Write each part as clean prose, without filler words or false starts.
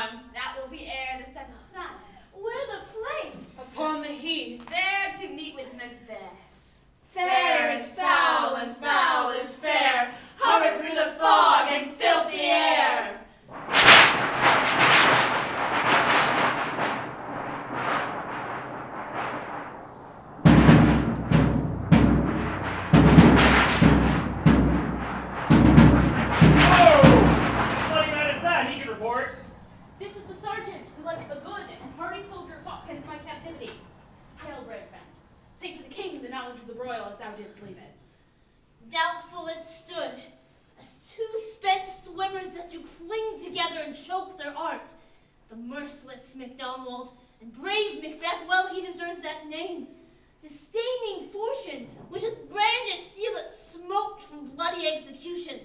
on? That will be ere the set of sun. Where the place? Upon the heath. There to meet with Macbeth. Fair is foul and foul is fair. Hover through the fog and filthy air. This is the sergeant who, like a good and hardy soldier, fought against my captivity. Hail, brave friend. Say to the king the knowledge of the broil as thou didst leave it. Doubtful it stood, as two spent swimmers that do cling together and choke their art. The merciless Macdonald and brave Macbeth, well he deserves that name. Disdaining fortune, with his brandished steel it smoked from bloody execution,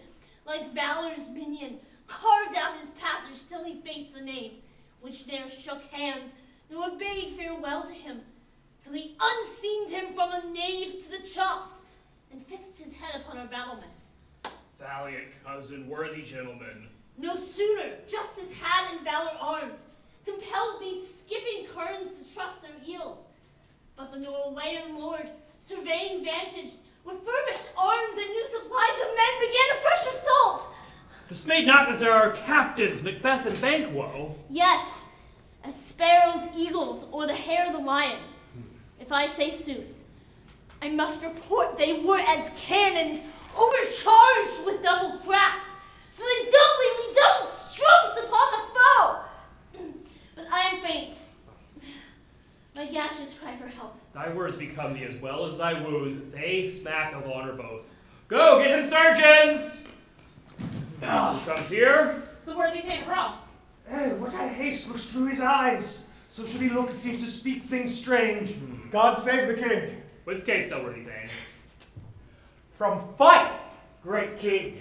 like valor's minion, carved out his passage till he faced the knave, which there shook hands, nor bade farewell to him, till he unseamed him from a knave to the chops, and fixed his head upon our battlements. Valiant cousin, worthy gentlemen. No sooner justice had and valor armed, compelled these skipping currents to trust their heels. But the Norwegian lord, surveying vantage, with furbished arms and new supplies of men, began a fresh assault. Dismayed not as there are captains, Macbeth and Banquo. Yes, as sparrows, eagles, or the hare the lion. If I say sooth, I must report they were as cannons overcharged with double cracks, so they doubly redoubled strokes upon the foe. But I am faint. My gashes cry for help. Thy words become thee as well as thy wounds. They smack of honor both. Go, get him surgeons! Who comes here? The worthy Peyton Ross. What a haste looks through his eyes. So should he look and seems to speak things strange. God save the king. Whence camest thou, worthy Thane? From Fife, great king,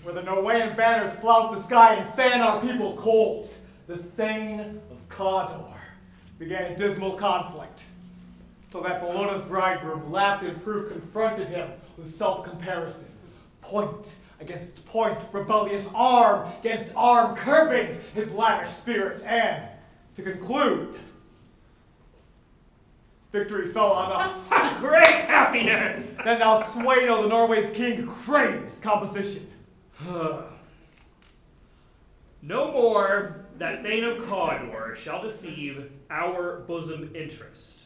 where the Norwegian banners flout the sky and fan our people cold. The Thane of Cawdor began a dismal conflict, till that Bellona's bridegroom, lapped in proof, confronted him with self-comparison. Point against point, rebellious arm against arm, curbing his lavish spirits, and, to conclude, victory fell on us. Great happiness! Then now Swano, the Norway's king, craves composition. No more that Thane of Cawdor shall deceive our bosom interest.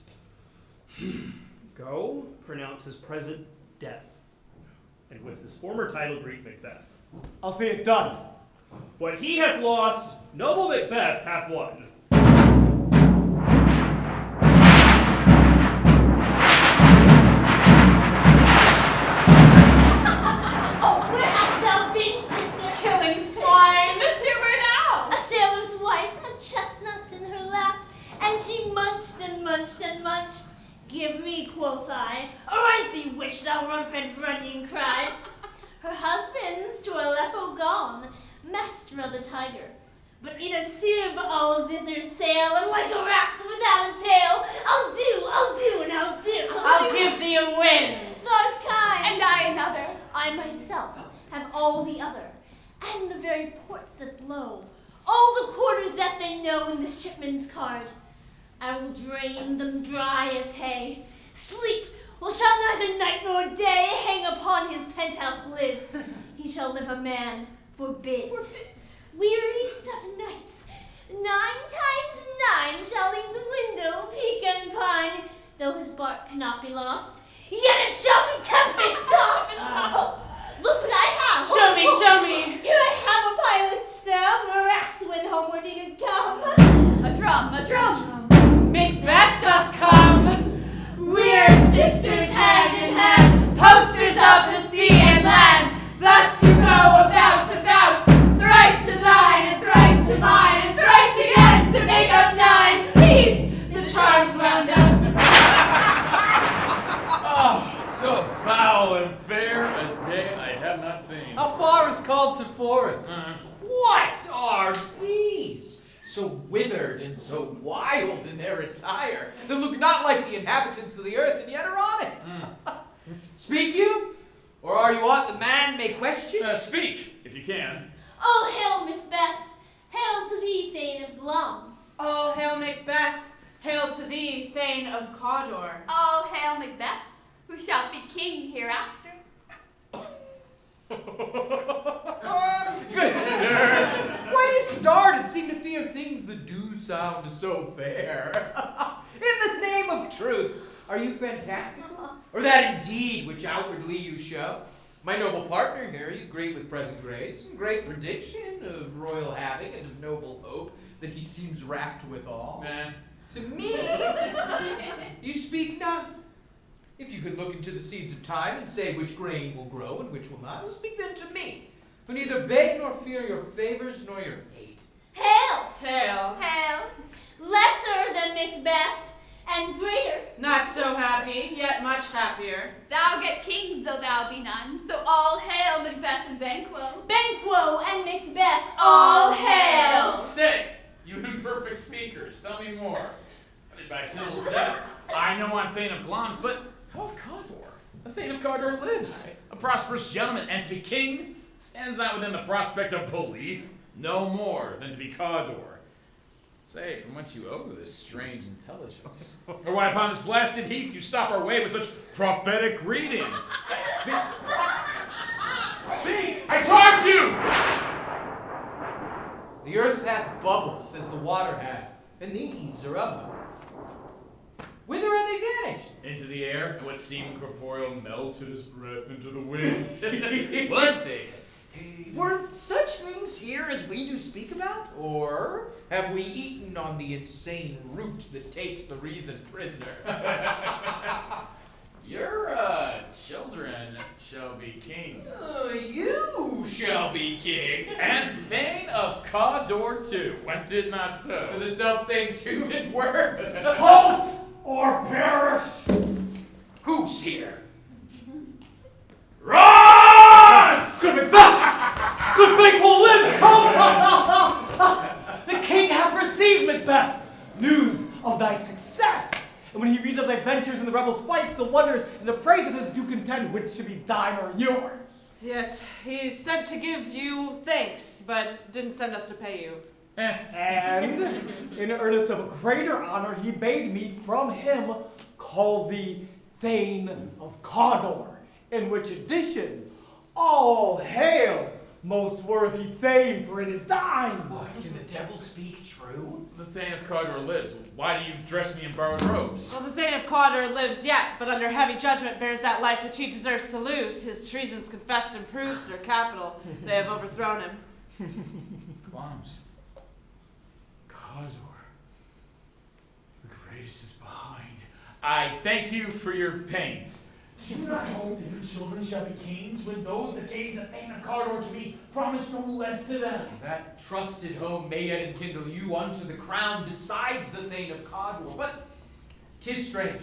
Go, pronounce his present death, and with his former title greet Macbeth. I'll see it done. What he hath lost, noble Macbeth hath won. Oh, where hast thou been, sister? Killing swine. Sister, where thou? A sailor's wife had chestnuts in her lap, and she munched and munched and munched. Give me, quoth I, or I'd thee wish thou unfed running cried. Her husband's to Aleppo gone, master of the tiger, but in a sieve all thither sail, and like a rat without a tail, I'll do, and I'll do. I'll give thee a wind. Thou'rt kind. And I another. I myself have all the other, and the very ports that blow, all the quarters that they know in the shipman's card. I will drain them dry as hay. Sleep will shall neither night nor day hang upon his penthouse lid. He shall live a man, forbid. Weary 7 nights, 9 times 9 shall he dwindle, peak and pine. Though his bark cannot be lost, yet it shall be tempest tossed. Oh, look what I have. Show me, show me. Here I have a pilot's thumb, racked when homeward he did come. A drum. Macbeth doth come. We're sisters hand in hand, posters of the sea and land. Thus to go about, thrice to thine and thrice to mine, and thrice again to make up 9. Peace, the charm's wound up. Oh, so foul and fair a day I have not seen. A forest called to forest. What Are these? So withered and so wild in their attire, that look not like the inhabitants of the earth, and yet are on it. Speak you? Or are you aught the man may question? Speak, if you can. Oh, hail Macbeth, Hail to thee, Thane of Glums. All hail Macbeth. Hail to thee, Thane of Cawdor. All hail Macbeth, who shall be king hereafter. Good sir, why do you start and seem to fear things that do sound so fair? In the name of truth, are you fantastical? Or that indeed which outwardly you show? My noble partner here, you greet with present grace, and great prediction of royal having and of noble hope that he seems rapt withal. To me, you speak not. If you could look into the seeds of time and say which grain will grow and which will not, well, speak then to me, who neither beg nor fear your favors nor your hate. Hail! Hail. Hail. Lesser than Macbeth, and greater. Not so happy, yet much happier. Thou get kings though thou be none, so all hail Macbeth and Banquo. Banquo and Macbeth, All hail. Stay, you imperfect speakers. Tell me more. I mean, by Sybil's death, I know I'm Thane of Glums, but how of Cawdor? The Thane of Cawdor lives. A prosperous gentleman, and to be king stands not within the prospect of belief, no more than to be Cawdor. Say, from whence you owe this strange intelligence? Or why upon this blasted heath you stop our way with such prophetic greeting? Speak! Speak! I charge you! The earth hath bubbles as the water has, and these are of them. Whither are they vanished? Into the air, and what seemed corporeal melted his breath into the wind. But they had stayed. Were such things here as we do speak about? Or have we eaten on the insane root that takes the reason prisoner? Your children shall be kings. You shall be king. And Thane of Cawdor too. Went it not so? To the self-same tune words. Halt or perish! Who's here? Rise! Good Macbeth! Good Banquo lives! Come! The king hath received, Macbeth, news of thy success. And when he reads of thy ventures in the rebels' fights, the wonders and the praise of his do contend, which should be thine or yours. Yes, he sent to give you thanks, but didn't send us to pay you. And in earnest of a greater honor, he bade me from him call thee Thane of Cawdor, in which addition, all hail, most worthy Thane, for it is thine. What, can the devil speak true? The Thane of Cawdor lives. Why do you dress me in borrowed robes? Well, the Thane of Cawdor lives yet, but under heavy judgment bears that life which he deserves to lose. His treasons confessed and proved are capital. They have overthrown him. Glums. Cawdor. The greatest is behind. I thank you for your pains. Do you not hope that your children shall be kings when those that gave the Thane of Cawdor to me promised no less to them? That trusted home may yet enkindle you unto the crown besides the Thane of Cawdor. But 'tis strange,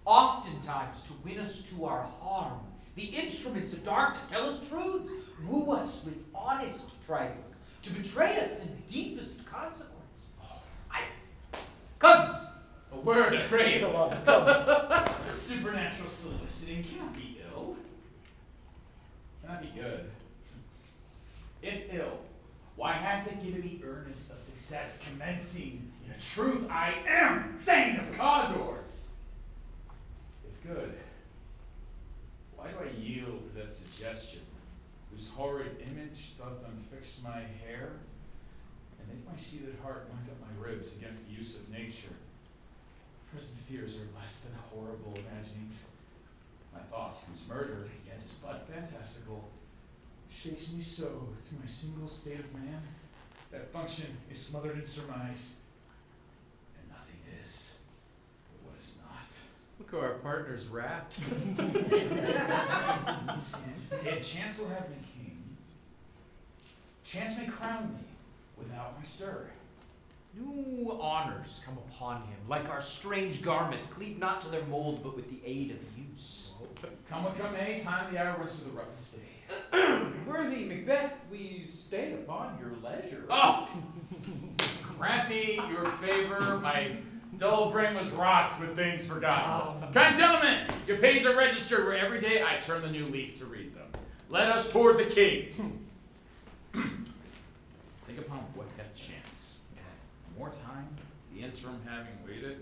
oftentimes to win us to our harm, the instruments of darkness tell us truths, woo us with honest trifles, to betray us in deepest consequence. Cousins, a word of praise. Come on, come. Supernatural soliciting cannot be ill. Cannot be good. If ill, why hath it given me earnest of success commencing? In truth, I am Thane of Cawdor. If good, why do I yield to that suggestion, whose horrid image doth unfix my hair, and make my seated heart wind up my ribs against the use of nature? Present fears are less than horrible imaginings. My thought, whose murder yet is but fantastical, shakes me so to my single state of man, that function is smothered in surmise, and nothing is but what is not. Look how our partner's wrapped. If chance will have me king, chance may crown me without my stir. New honors come upon him, like our strange garments, cleave not to their mold, but with the aid of use. Come what come may, time of the hour runs through the roughest day. Worthy Macbeth, we stay upon your leisure. Oh! Grant me your favor, my dull brain was wrought with things forgotten. Kind gentlemen, your pages are registered where every day I turn the new leaf to read them. Let us toward the king. The think upon what hath chance. And more time, the interim having waited,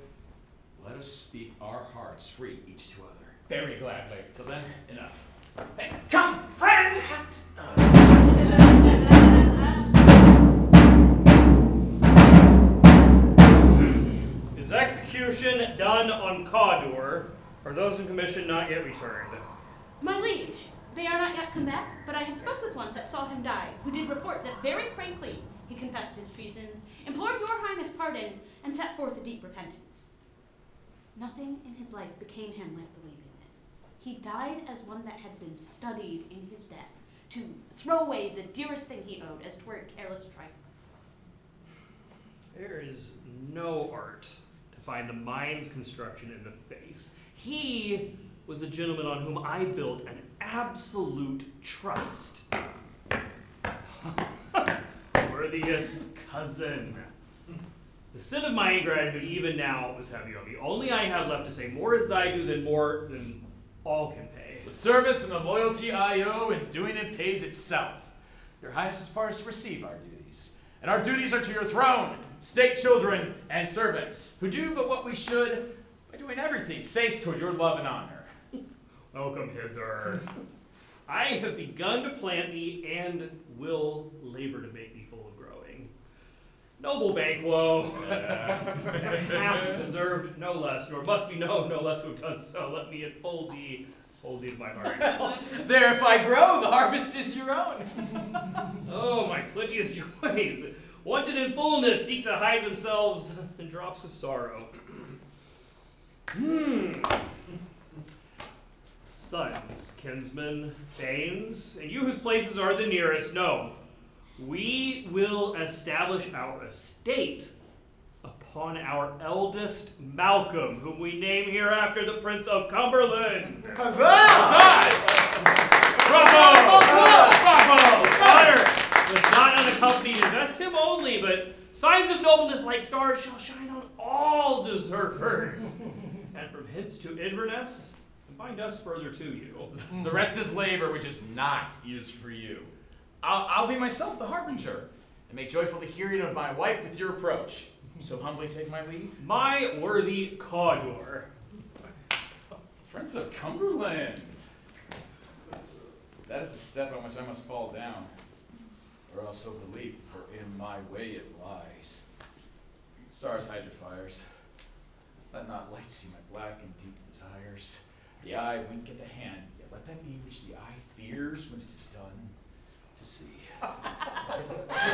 let us speak our hearts free each to other. Very gladly. Till then, enough. Hey, come, friend! Is execution done on Cawdor, or those in commission not yet returned? My liege, they are not yet come back, but I have spoke with one that saw him die, who did report that very frankly he confessed his treasons, implored your highness pardon, and set forth a deep repentance. Nothing in his life became him like believing it. He died as one that had been studied in his death, to throw away the dearest thing he owed as twere a careless trifle. There is no art to find the mind's construction in the face. He was a gentleman on whom I built an absolute trust. Worthiest cousin. The sin of my ingratitude even now was heavy on me. Only I have left to say, more as I do than more than all can pay. The service and the loyalty I owe in doing it pays itself. Your highness's part is to receive our duties. And our duties are to your throne, state children, and servants, who do but what we should by doing everything safe toward your love and honor. Welcome hither. I have begun to plant thee and will labor to make thee full of growing. Noble Banquo, hath deserved no less, nor must be known no less who have done so. Let me enfold thee, hold thee to my heart. There, if I grow, the harvest is your own. Oh, my plenteous joys, wanted in fullness, seek to hide themselves in drops of sorrow. Sons, kinsmen, thanes, and you whose places are the nearest, know, we will establish our estate upon our eldest Malcom, whom we name hereafter the Prince of Cumberland. Huzzah! Bravo! Bravo! Honor was not unaccompanied. Invest him only, but signs of nobleness like stars shall shine on all deservers. And from hence to Inverness, and bind us further to you. The rest is labor which is not used for you. I'll be myself the harbinger, and make joyful the hearing of my wife with your approach. So humbly take my leave. My worthy Cawdor. Friends of Cumberland. That is a step on which I must fall down, or else so believe, for in my way it lies. Stars, hide your fires. Let not light see my black and deep desires. The eye wink at the hand, yet let that be which the eye fears when it is done to see.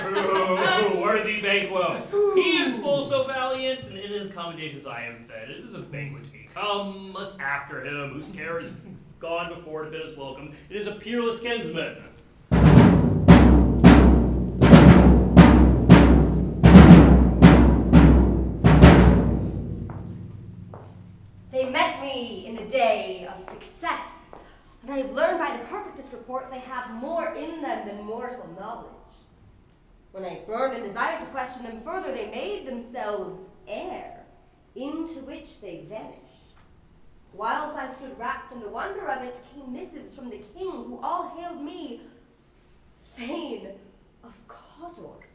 Ooh, worthy Banquo. He is full so valiant, and in his commendations I am fed. It is a banquet to be. Come, let's after him, whose care is gone before to bid us welcome. It is a peerless kinsman. They met me in a day of success, and I have learned by the perfectest report they have more in them than mortal knowledge. When I burned and desired to question them further, they made themselves air, into which they vanished. Whilst I stood wrapped in the wonder of it, came missives from the king, who all hailed me Thane of Cawdor,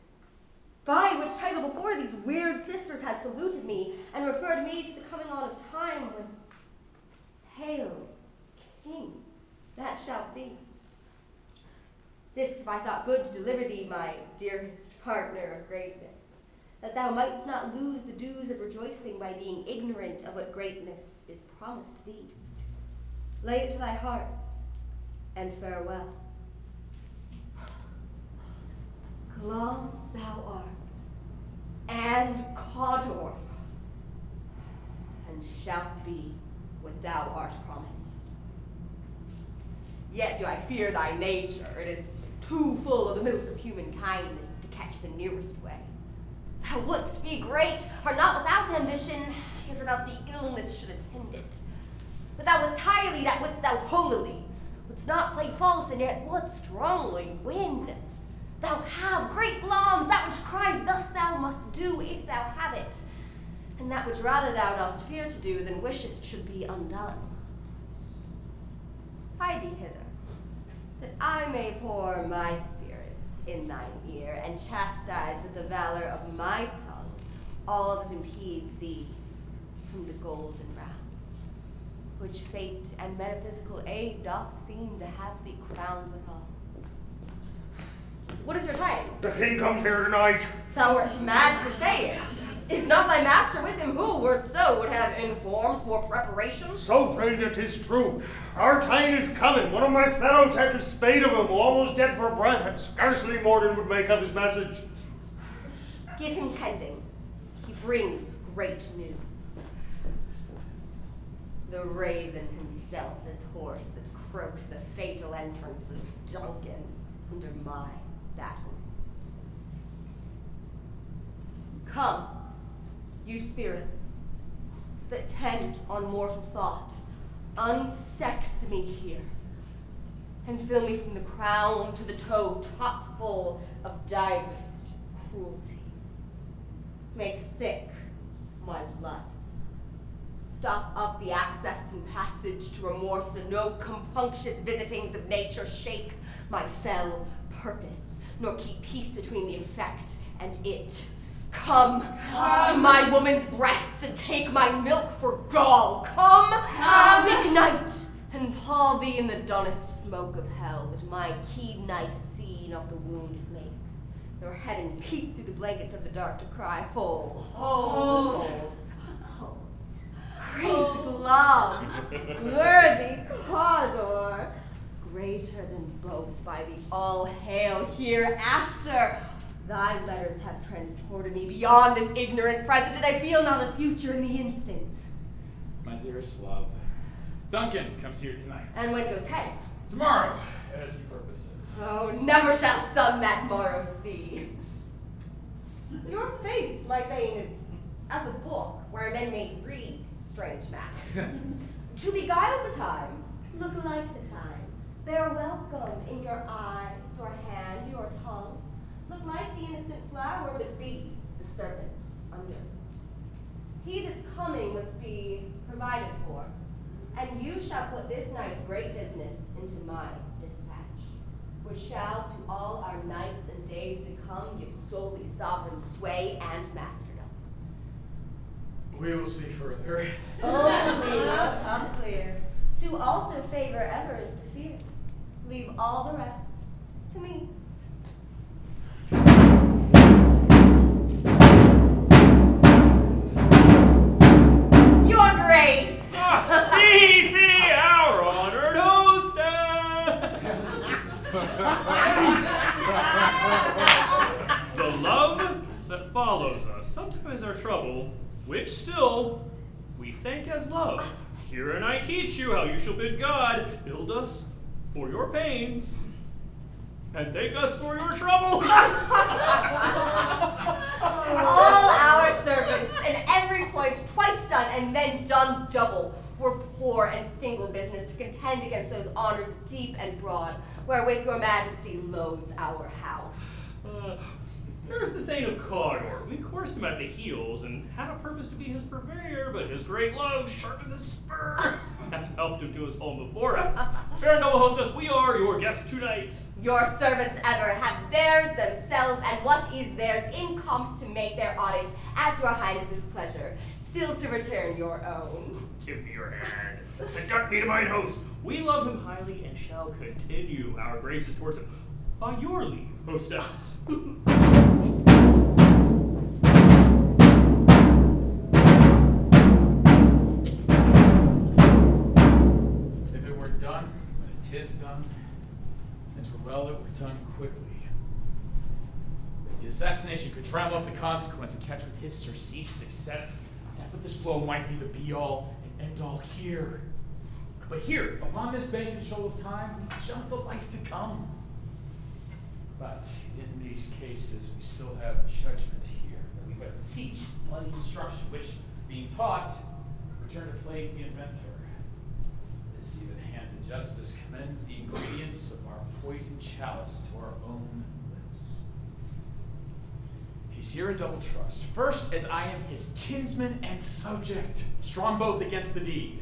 by which title before these weird sisters had saluted me, and referred me to the coming on of time when, hail, king, that shall be. This if I thought good to deliver thee, my dearest partner of greatness, that thou mightst not lose the dues of rejoicing by being ignorant of what greatness is promised thee. Lay it to thy heart, and farewell. Glamis thou art, and Cawdor, and shalt be what thou art promised. Yet do I fear thy nature. It is too full of the milk of human kindness to catch the nearest way. Thou wouldst be great, are not without ambition, yet without the illness should attend it. But thou wouldst highly, that wouldst thou holily, wouldst not play false, and yet wouldst strongly win. Thou have great bloms, that which cries thus thou must do if thou have it, and that which rather thou dost fear to do than wishest should be undone. Hie thee hither, that I may pour my spirits in thine ear, and chastise with the valor of my tongue all that impedes thee from the golden round, which fate and metaphysical aid doth seem to have thee crowned withal. What is your tidings? The king comes here tonight. Thou wert mad to say it. Is not thy master with him who, were it so, would have informed for preparation? So plain it is true. Our time is coming. One of my fellows had to spade of him, who almost dead for breath, and scarcely more than would make up his message. Give him tending. He brings great news. The raven himself is horse that croaks the fatal entrance of Duncan under my battlements. Come, you spirits that tend on mortal thought, unsex me here, and fill me from the crown to the toe top full of direst cruelty. Make thick my blood. Stop up the access and passage to remorse that no compunctious visitings of nature shake my fell purpose, nor keep peace between the effect and it. Come to my woman's breasts and take my milk for gall. Come, ignite and pall thee in the dunnest smoke of hell, that my keen knife see not the wound it makes, nor heaven peep through the blanket of the dark to cry, hold, hold, hold. Great gloves, worthy Cawdor, greater than both by the all hail hereafter. Thy letters have transported me beyond this ignorant present, and I feel not a future in the instant. My dearest love, Duncan comes here tonight. And when goes hence? Tomorrow, as he purposes. Oh, never shall sun that morrow see. Your face, my Thane, is as a book where men may read strange maps. To beguile the time, look like the time. Bear welcome in your eye, your hand, your tongue. Look like the innocent flower, but be the serpent under. He that's coming must be provided for, and you shall put this night's great business into my dispatch, which shall to all our nights and days to come give solely sovereign sway and masterdom. We will speak further. Oh, clear. To alter favor ever is to fear. Leave all the rest to me. Your Grace! See, our honored hostess! The love that follows us sometimes our trouble, which still we thank as love. Here and I teach you how you shall bid God build us for your pains, and thank us for your trouble. All our servants, in every point twice done and then done double, were poor and single business to contend against those honors deep and broad, wherewith your majesty loads our house. Here's the Thane of Cawdor. We coursed him at the heels and had a purpose to be his purveyor, but his great love, sharp as a spur, helped him to his home before us. Fair noble hostess, we are your guests tonight. Your servants ever have theirs themselves, and what is theirs incompt to make their audit at your highness's pleasure, still to return your own. Give me your hand. Conduct me to mine host. We love him highly and shall continue our graces towards him. By your leave, hostess. If it were done, when it is done, it were well it were done quickly. The assassination could travel up the consequence and catch with his surcease success. But this blow might be the be-all and end-all here. But here, upon this bank and shoal of time, shall the life to come. But in these cases, we still have judgment here, that we better teach bloody instruction, which, being taught, return to plague the inventor. This even-handed justice commends the ingredients of our poisoned chalice to our own lips. He's here in double trust. First, as I am his kinsman and subject, strong both against the deed.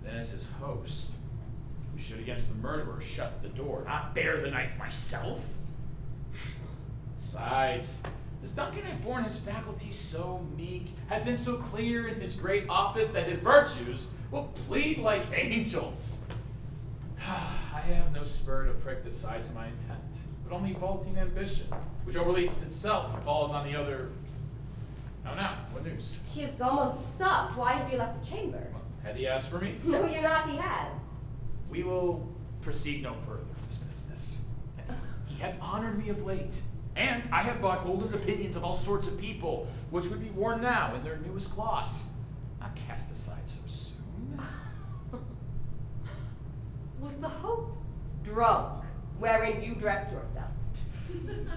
Then as his host, we You should, against the murderer, shut the door, not bear the knife myself. Besides, does Duncan have borne his faculties so meek, have been so clear in his great office that his virtues will plead like angels? I have no spur to prick the side to my intent, but only vaulting ambition, which overleaps itself and falls on the other. Now, what news? He is almost stopped. Why have you left the chamber? Had he asked for me? No, you're not. He has. We will proceed no further in this business. He hath honored me of late, and I have bought golden opinions of all sorts of people, which would be worn now in their newest gloss, not cast aside so soon. Was the hope drunk wherein you dressed yourself?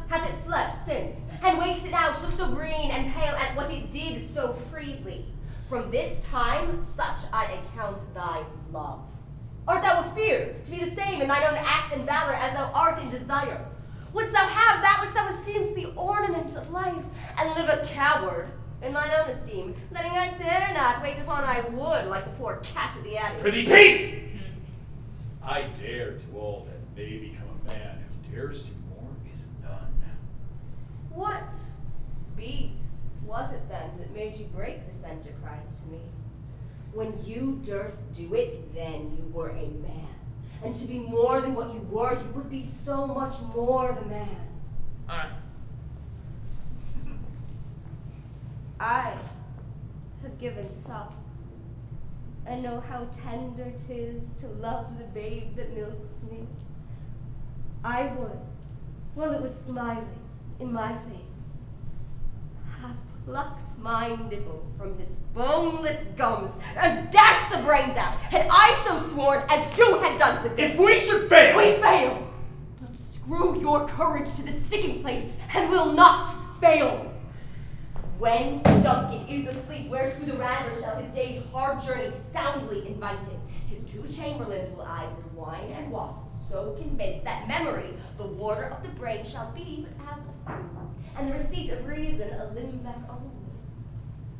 Hath it slept since, and wakes it now to look so green and pale at what it did so freely? From this time, such I account thy love. Art thou afeard to be the same in thine own act and valor as thou art in desire? Wouldst thou have that which thou esteem'st the ornament of life, and live a coward in thine own esteem, letting I dare not wait upon I would, like the poor cat of the attic? Prithee, peace! I dare to all that may become a man who dares to more is none. What beast was it then that made you break this enterprise to me? When you durst do it, then you were a man. And to be more than what you were, you would be so much more the man. I have given suck, and know how tender 'tis to love the babe that milks me. I would, while it was smiling in my face, have plucked my nipple from his boneless gums and dashed the brains out, had I so sworn as you had done to this. If we should fail! We fail! But screw your courage to the sticking place, and will not fail. When Duncan is asleep, where through the rattler shall his day's hard journey soundly invite him, his 2 chamberlains will I with wine and wasps so convinced that memory, the warder of the brain, shall be but as a food, and the receipt of reason a limbeck only.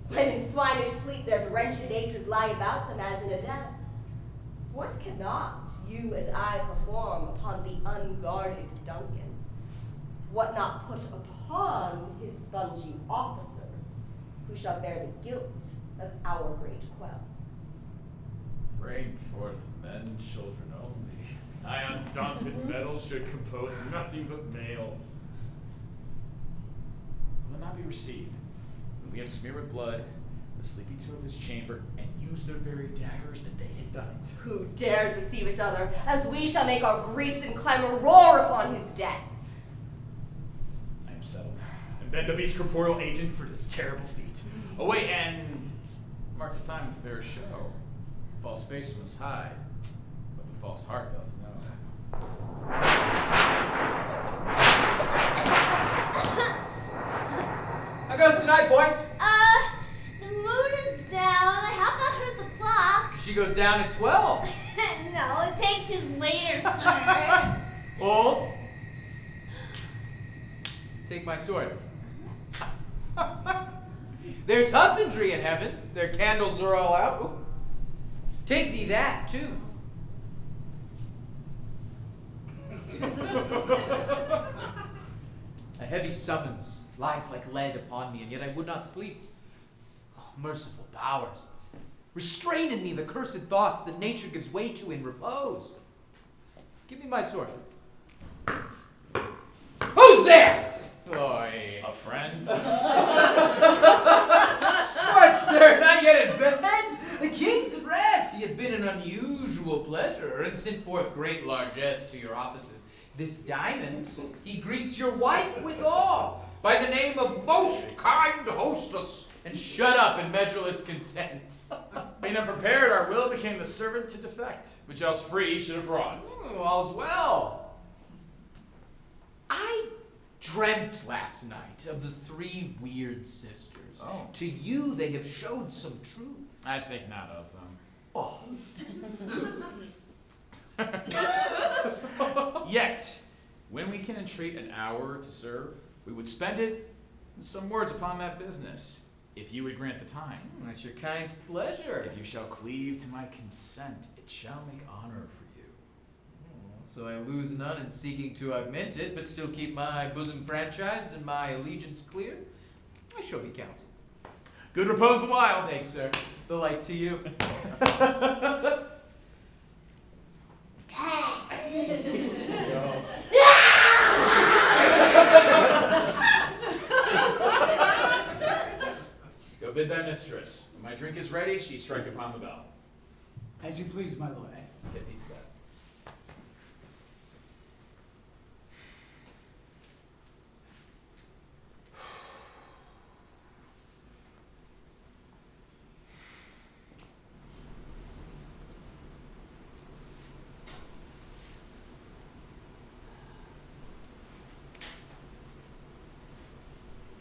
When in swinish sleep their drenched natures lie about them as in a death, what cannot you and I perform upon the unguarded Duncan? What not put upon his spongy officers, who shall bear the guilt of our great quell? Rain forth men, children only. I undaunted metal should compose nothing but males. Will not be received. We have smeared with blood the sleepy 2 of his chamber, and used their very daggers that they had done it. Who dares deceive each other, as we shall make our griefs and clamor roar upon his death? I am settled, and bend of each corporeal agent for this terrible feat. Away and mark the time with fair show. False face must hide, but the false heart doth know. How goes tonight, boy? The moon is down. I have not heard the clock. She goes down at 12. No, take 'tis later, sir. Old. Take my sword. There's husbandry in heaven. Their candles are all out. Ooh. Take thee that, too. A heavy summons lies like lead upon me, and yet I would not sleep. Oh, merciful powers, restrain in me the cursed thoughts that nature gives way to in repose. Give me my sword. Who's there? Oy. A friend? What, sir? Not yet at bed? The king's at rest. He had been an unusual pleasure, and sent forth great largesse to your offices. This diamond he greets your wife withal, by the name of most kind hostess, and shut up in measureless content. Being unprepared, our will became the servant to defect, which else free should have wrought. Oh, all's well. I dreamt last night of the 3 weird sisters. Oh. To you they have showed some truth. I think not of them. Oh. Yet, when we can entreat an hour to serve, we would spend it in some words upon that business, if you would grant the time. At your kind's pleasure. If you shall cleave to my consent, it shall make honor for you. so I lose none in seeking to augment it, but still keep my bosom franchised and my allegiance clear, I shall be counseled. Good repose the while. Thanks, sir. The like to you. Go bid thy mistress. When my drink is ready, she strike upon the bell. As you please, my lord. Get thee to bed.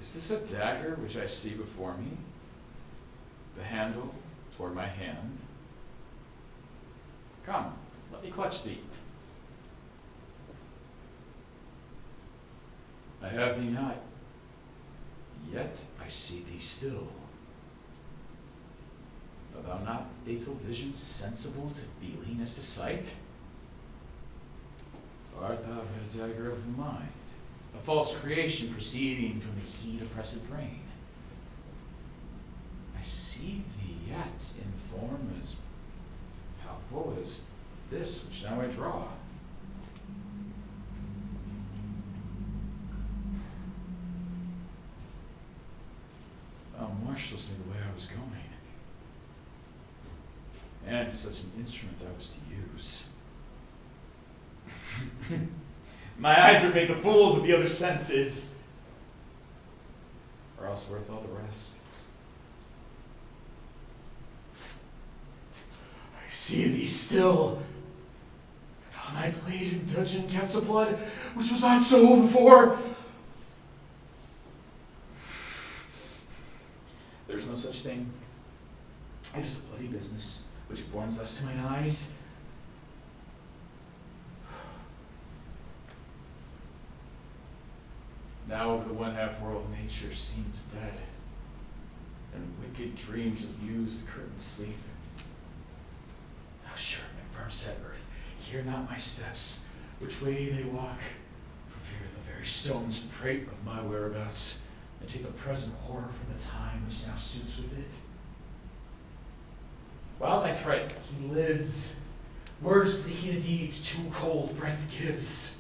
Is this a dagger which I see before me? The handle toward my hand? Come, let me clutch thee. I have thee not, yet I see thee still. Art thou not faithful vision sensible to feeling as to sight? Or art thou but a dagger of the mind? A false creation proceeding from the heat oppressed brain. I see thee yet in form as palpable as this which now I draw. Thou marshals me the way I was going, and such an instrument I was to use. My eyes are made the fools of the other senses, or else worth all the rest. I see thee still, and on thy blade in dungeon counts of blood, which was not so before. There is no such thing. It is the bloody business which informs thus to mine eyes. Now over the one-half world nature seems dead, and wicked dreams of use the curtain sleep. How sure, my firm set earth, hear not my steps, which way they walk, for fear the very stones prate of my whereabouts, and take the present horror from the time which now suits with it. Whiles I threat, he lives, words to the heat of deeds too cold breath gives.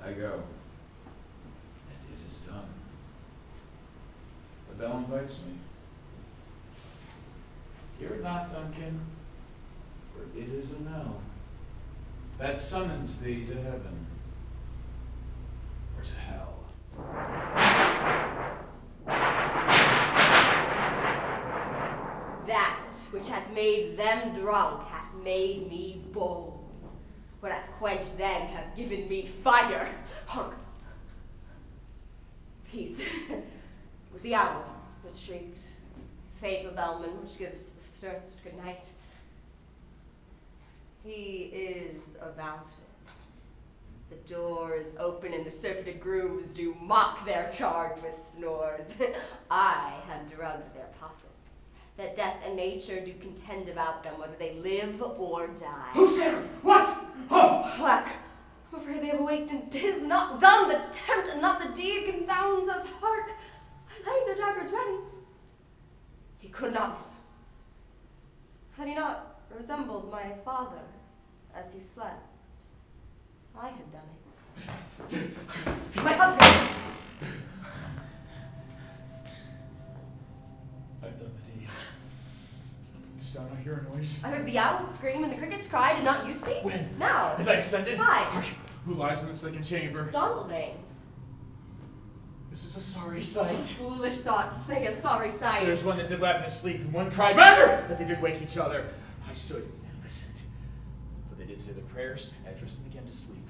I go, and it is done. The bell invites me. Hear it not, Duncan, for it is a knell that summons thee to heaven or to hell. That which hath made them drunk hath made me bold. What hath quenched them hath given me fire. Hark! Peace. It was the owl which shrieked, fatal bellman which gives the sternest good night. He is about it. The door is open and the surfeited grooms do mock their charge with snores. I have drugged their possets, that death and nature do contend about them, whether they live or die. Who's there? What? Oh! Alack, I'm afraid they have awaked, and 'tis not done. The tempt and not the deed confounds us. Hark! I laid their daggers ready. He could not miss. Had he not resembled my father as he slept, I had done it. My husband! I've done the deed. Dost thou not hear a noise? I heard the owls scream and the crickets cry. Did not you speak? When? Now. As I ascended? Why? Who lies in the second chamber? Donalbain. This is a sorry sight. Foolish thought to say a sorry sight. There's one that did laugh in his sleep, and one cried, "Murder!" But they did wake each other. I stood and listened. But they did say their prayers, and I dressed them again to sleep.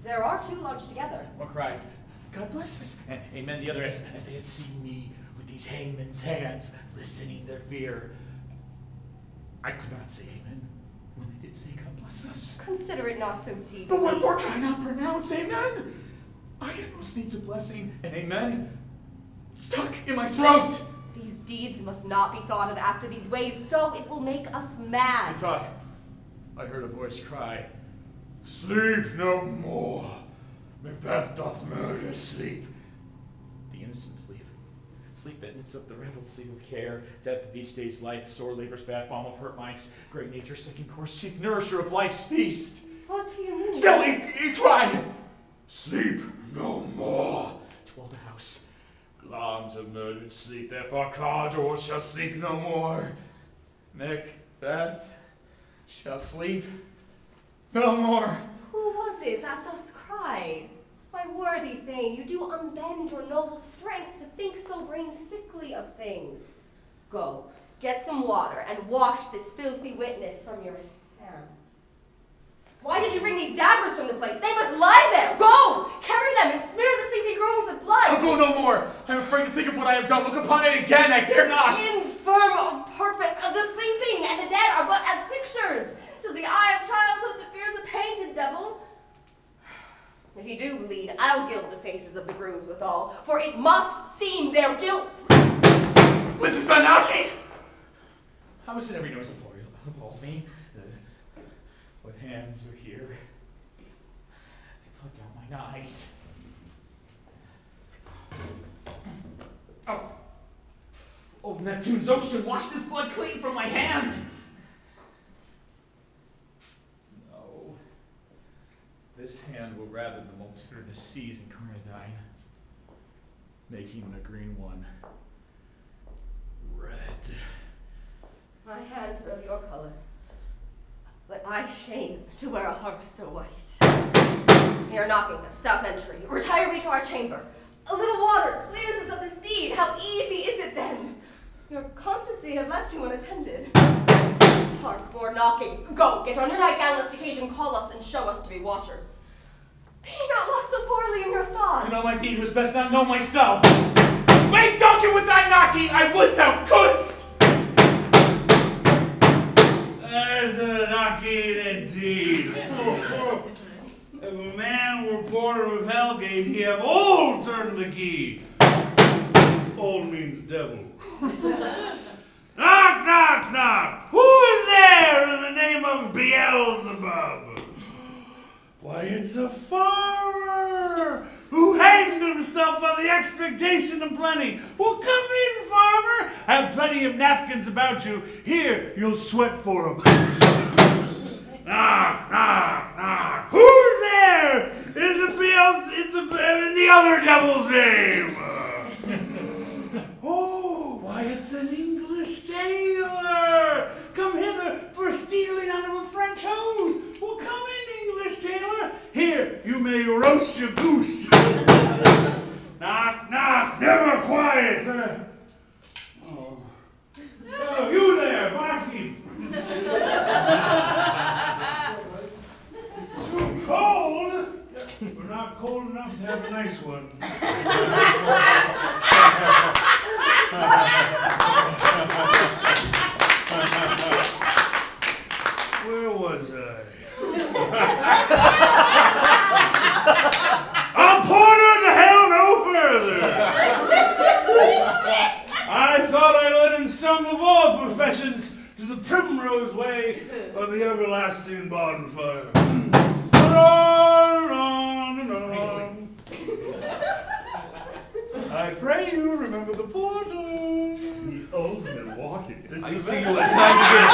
There are two lodged together. One cried, "God bless us," and amen the other, as they had seen me with these hangman's hands, listening their fear. I could not say amen when they did say, "God bless us." Consider it not so deep. But wherefore can I not pronounce amen? I had most needs a blessing, and amen stuck in my throat. These deeds must not be thought of after these ways, so it will make us mad. I thought I heard a voice cry, "Sleep no more. Macbeth doth murder sleep." The innocent sleep. Sleep that knits up the reveled sleep of care, death of each day's life, sore labor's bath, balm of hurt minds, great nature's second course, chief nourisher of life's feast. What do you mean? Still he cried, "Sleep no more." Twill the house. Glams of murdered sleep, therefore Cawdor shall sleep no more. Macbeth shall sleep no more. Who was it that thus cried? My worthy Thane, you do unbend your noble strength to think so brain sickly of things. Go, get some water, and wash this filthy witness from your hand. Why did you bring these daggers from the place? They must lie there! Go! Carry them and smear the sleepy grooms with blood! I'll go no more. I am afraid to think of what I have done. Look upon it again, I dare not. Infirm of purpose, of the sleeping and the dead are but as pictures. Does the eye of childhood that fears a painted devil? If you do bleed, I'll gild the faces of the grooms withal, for it must seem their guilt. This is the knocking! How is it every noise appalls me? What hands are here? They flood down mine eyes. Oh, Neptune's ocean, wash this blood clean from my hand! No. This hand will rather the multitudinous seas in Carnadine, making the green one red. My hands are of your color, but I shame to wear a heart so white. They are knocking of south entry. Retire we to our chamber. A little water clears us of this deed. How easy is it then? Your constancy had left you unattended. Hark, more knocking. Go, get on your nightgown lest occasion call us and show us to be watchers. Be not lost so poorly in your thoughts. To know my deed was best not know myself. Wait, Duncan, with thy knocking, I would thou couldst! There's a knocking indeed. If a man were porter of Hellgate, he have old turned the key. Old means devil. Knock, knock, knock. Who is there in the name of Beelzebub? Why, it's a farmer who hanged himself on the expectation of plenty. Well, come in, farmer. Have plenty of napkins about you. Here, you'll sweat for 'em. Knock, knock, knock. Who's there in the other devil's name? Oh, why, it's an English tailor. Come hither for stealing out of a French hose. Well, come in, English tailor. Here, you may roast your goose. Knock, knock, never quiet. Oh, you there, barkeep. It's too cold. We're not cold enough to have a nice one. Where was I? I'm porter to hell no further. I thought I led in some of all professions to the primrose way of the everlasting bonfire. I pray you remember the porter. The old Milwaukee. I see you a tiny bit.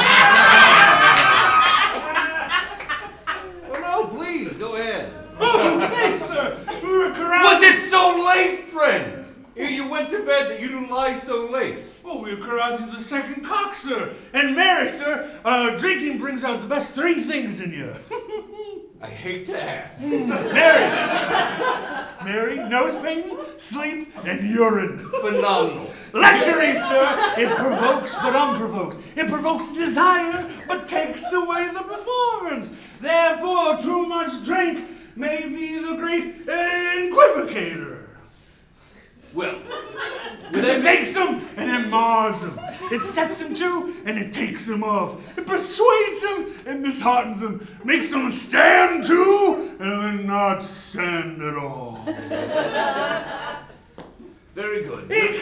Oh, no, please, go ahead. Oh, thanks, sir. We were carousing. Was it so late, friend? You went to bed that you didn't lie so late. Oh, we were carousing to the second cock, sir. And Mary, sir, drinking brings out the best three things in you. I hate to ask. Mary, nose pain, sleep, and urine. Phenomenal. Lechery, sir. It provokes but unprovokes. It provokes desire but takes away the performance. Therefore, too much drink may be the great equivocator. Well, because it makes them and it mars them. It sets them to and it takes them off. It persuades them and disheartens them. Makes them stand to and then not stand at all. very good. It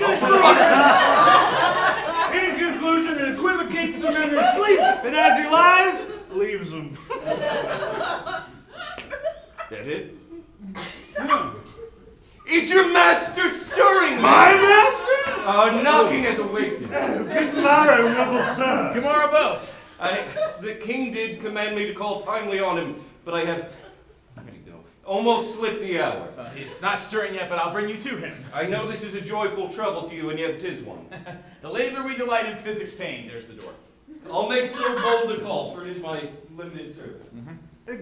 them in their sleep, and as he lies, leaves them. That it? Is your master stirring? My master? Knocking has awakened. Good morrow, noble sir. Tomorrow both. The king did command me to call timely on him, but I have, almost slipped the hour. He's not stirring yet, but I'll bring you to him. I know this is a joyful trouble to you, and yet 'tis one. The labor we delight in physics pain. There's the door. I'll make so bold to call, for it is my limited service.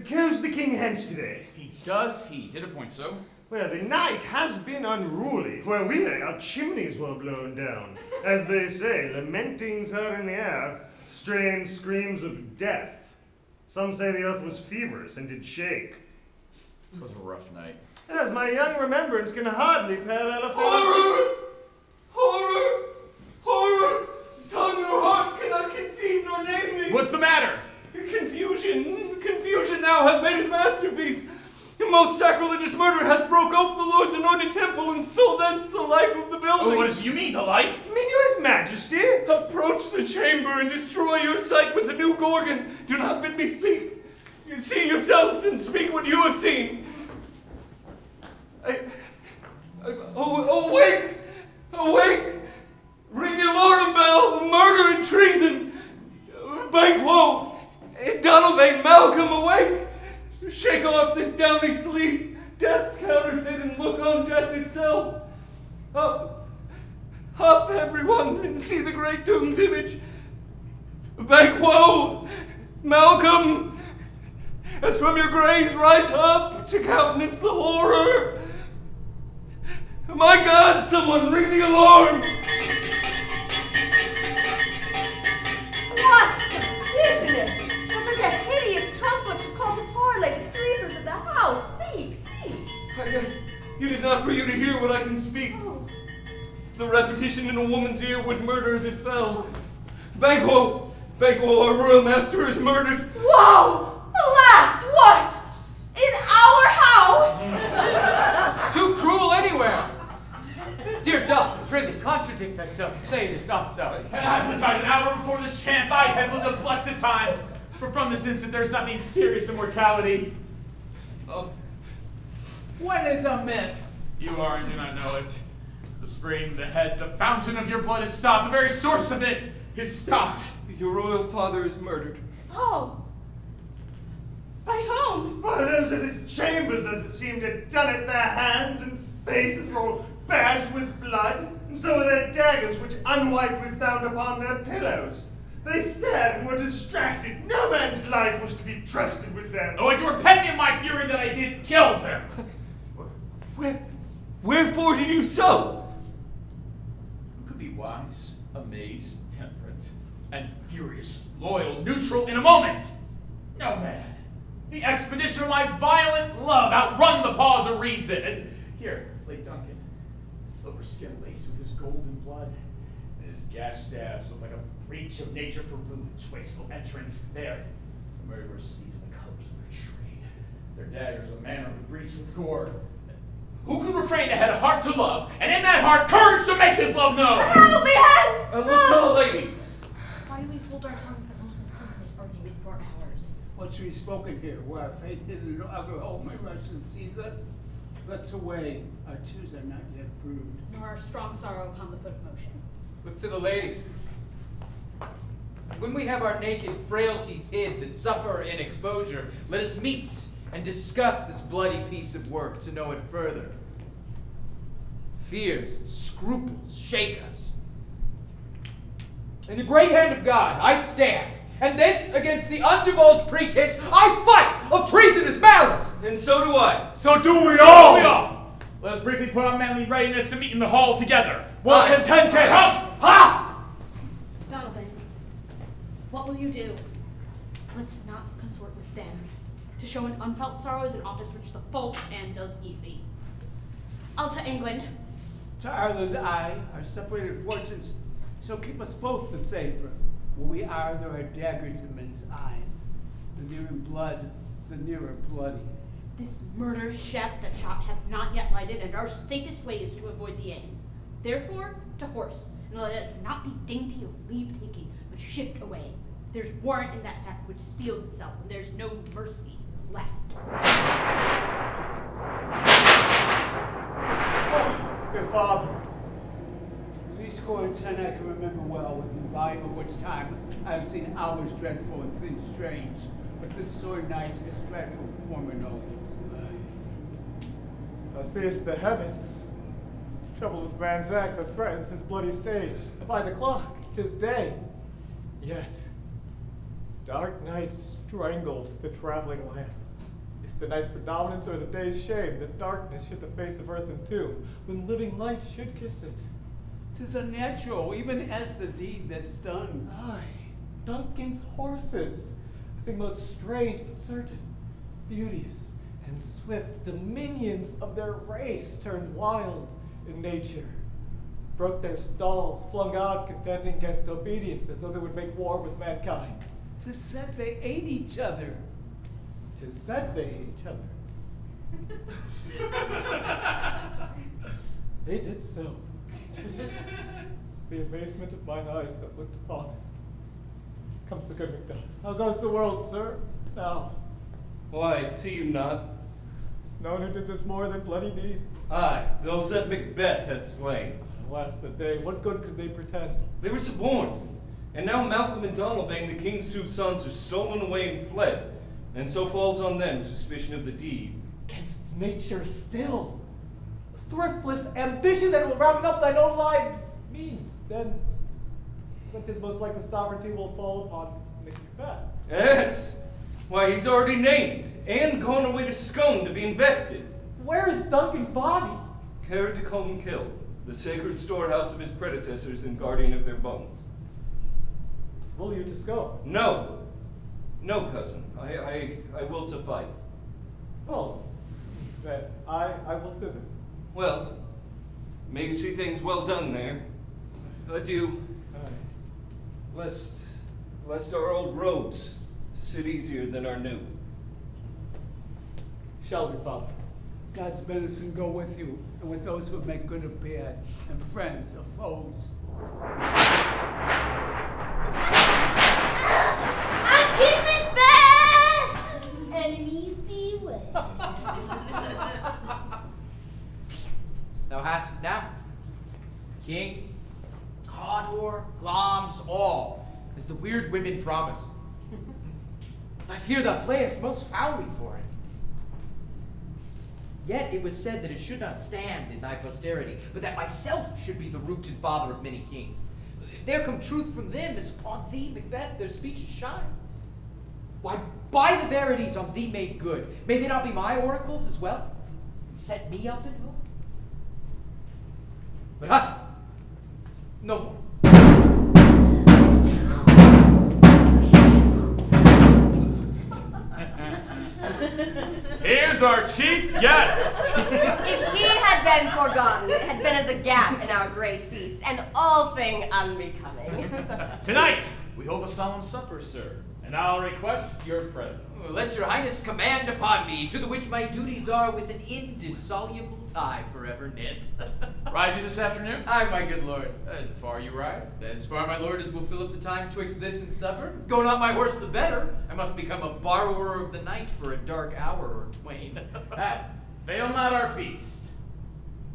Goes the king hence today? He does. He did appoint so. Well, the night has been unruly. Where we lay, our chimneys were blown down. As they say, lamentings are in the air, strange screams of death. Some say the earth was feverish and did shake. It was a rough night. As my young remembrance can hardly parallel a Horror! Horror! Horror! Tongue nor heart cannot conceive nor name thee. What's the matter? Confusion now hath made his masterpiece. The most sacrilegious murder hath broke open the Lord's anointed temple and stole thence the life of the building. Oh, what does you mean, the life? I mean you, his majesty. Approach the chamber and destroy your sight with a new gorgon. Do not bid me speak. You see yourself and speak what you have seen. Awake! Awake! Ring the alarm bell! Murder and treason! Banquo! Donalbain, Malcom, awake! Shake off this downy sleep, death's counterfeit, and look on death itself. Up, up, everyone, and see the great doom's image. Banquo, Malcom, as from your graves rise up to countenance the horror. My God, someone ring the alarm! What? Isn't it? What such a hideous trumpet should call to parley the sleepers of the house. Speak, speak. It is not for you to hear what I can speak. Oh. The repetition in a woman's ear would murder as it fell. Banquo, our royal master is murdered. Whoa! Alas, what? In our house? Too cruel anywhere. Dear Duff, prithee, contradict thyself and say it is not so. I would died an hour before this chance. I had lived a blessed time. For from this instant there's nothing serious in mortality. Oh. What is amiss? You are and do not know it. The spring, the head, the fountain of your blood is stopped. The very source of it is stopped. Your royal father is murdered. Oh. By whom? By those of his chambers, as it seemed, had done it. Their hands and faces were all badged with blood, and so were their daggers, which unwiped we found upon their pillows. They stared and were distracted. No man's life was to be trusted with them. Oh, and to repent me of my fury that I did kill them. Wherefore did you so? Who could be wise, amazed, temperate, and furious, loyal, neutral in a moment? No man. The expedition of my violent love outrun the paws of reason. And here lay Duncan, his silver skin laced with his golden blood, and his gashed stabs look like a breach of nature for ruin's wasteful entrance. There, the murderers steeped in the colors of their trade, their daggers a mannerly breach with gore. Who can refrain that had a heart to love, and in that heart courage to make his love known? Help me, hands! Look, tell the lady. Why do we hold our tongues that most men this argument for hours? What's we spoken here? Where our fate hidden in alcohol, my Russian sees us? Let's away. Our twos are not yet brewed. Nor our strong sorrow upon the foot of motion. Look to the lady. When we have our naked frailties hid that suffer in exposure, let us meet and discuss this bloody piece of work to know it further. Fears, scruples shake us. In the great hand of God I stand, and thence against the undivulged pretense I fight of treasonous malice. And so do I. So do we all! Let us briefly put on manly readiness to meet in the hall together. Well contented! Come! Ha! Donalbain, what will you do? Let's not consort with them. To show an unfelt sorrow is an office which the false hand does easy. I'll to England. To Ireland, our separated fortunes shall keep us both the safer. Where we are, there are daggers in men's eyes. The nearer blood, the nearer bloody. This murderous shaft that shot hath not yet lighted, and our safest way is to avoid the aim. Therefore, to horse, and let us not be dainty of leave-taking, but but shift away. There's warrant in that path which steals itself, and there's no mercy left. Oh, good father. 10 I can remember well, within the volume of which time I have seen hours dreadful and things strange, but this sore night is dreadful former nobles. Thou seest the heavens. Trouble with man's act that threatens his bloody stage. By the clock, 'tis day. Yet, dark night strangles the traveling lamp. Is the night's predominance or the day's shame that darkness should the face of earth entomb, when living light should kiss it? 'Tis unnatural, even as the deed that's done. Aye, Duncan's horses, a thing most strange but certain, beauteous and swift, the minions of their race turned wild in nature, broke their stalls, flung out contending against obedience as though they would make war with mankind. 'Tis said they ate each other. 'Tis said they ate each other. They did so. The amazement of mine eyes that looked upon it. Comes the good Macduff. How goes the world, sir? Now. Why, see you not? It's known who did this more than bloody deed. Aye, those that Macbeth hath slain. Alas the day, what good could they pretend? They were suborned, and now Malcolm and Donalbain, the king's 2 sons, are stolen away and fled, and so falls on them suspicion of the deed. Against nature still. Thriftless ambition that will round up thine own lives means, then 'tis most like the sovereignty will fall upon Macbeth. Yes. Why, he's already named, and gone away to Scone to be invested. Where is Duncan's body? Carried to Colmkill, the sacred storehouse of his predecessors and guardian of their bones. Will you to Scone? No. No, cousin. I will to Fife. Oh, then I will thither. Well, may you see things well done there. Adieu. Aye. Lest our old robes sit easier than our new. Shall we, Father? God's benison go with you, and with those who make good of bad, and friends of foes. I'm King Macbeth! Enemies beware. Thou hast it now. King, Cawdor, Gloms, all, as the weird women promised. I fear thou playest most foully for it. Yet it was said that it should not stand in thy posterity, but that myself should be the root and father of many kings. If there come truth from them, as upon thee, Macbeth, their speeches shine. Why, by the verities on thee made good, may they not be my oracles as well, and set me up in hope? But hush! No more. Here's our chief guest! If he had been forgotten, it had been as a gap in our great feast, and all thing unbecoming. Tonight, we hold a solemn supper, sir, and I'll request your presence. Let your highness command upon me, to the which my duties are with an indissoluble tie forever knit. Ride you this afternoon? Aye, my good lord. As far you ride? As far, my lord, as will fill up the time twixt this and supper. Go not my horse the better. I must become a borrower of the night for a dark hour or twain. Fail not our feast.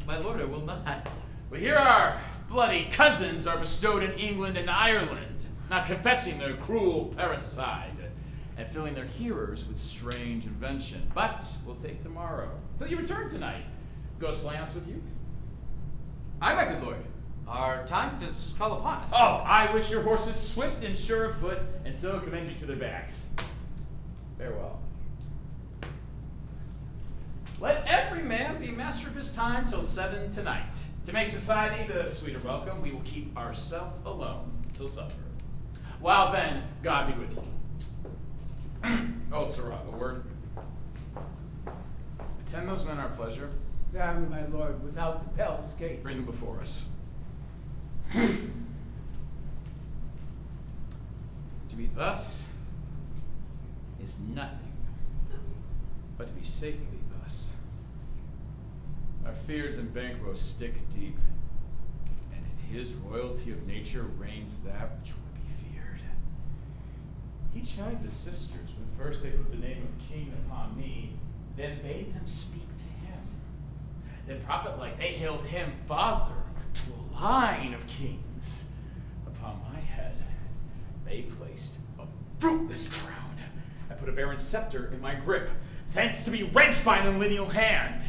My lord, I will not. But here our bloody cousins are bestowed in England and Ireland, not confessing their cruel parricide, and filling their hearers with strange invention. But we'll take tomorrow, till you return tonight. Goes Fleance with you? Aye, my good lord. Our time does call upon us. Oh, I wish your horses swift and sure of foot, and so commend you to their backs. Farewell. Let every man be master of his time till 7 tonight. To make society the sweeter welcome, we will keep ourselves alone till supper. Well then, God be with you. Old Sirrah, a word. Attend those men our pleasure. Down, my lord, without the palace gate. Bring them before us. To be thus is nothing, but to be safely thus. Our fears in Banquo stick deep, and in his royalty of nature reigns that which would be feared. He chid the sisters when first they put the name of king upon me, then bade them speak to him. Then prophet-like they hailed him father to a line of kings. Upon my head they placed a fruitless crown and put a barren scepter in my grip, thanks to be wrenched by an lineal hand.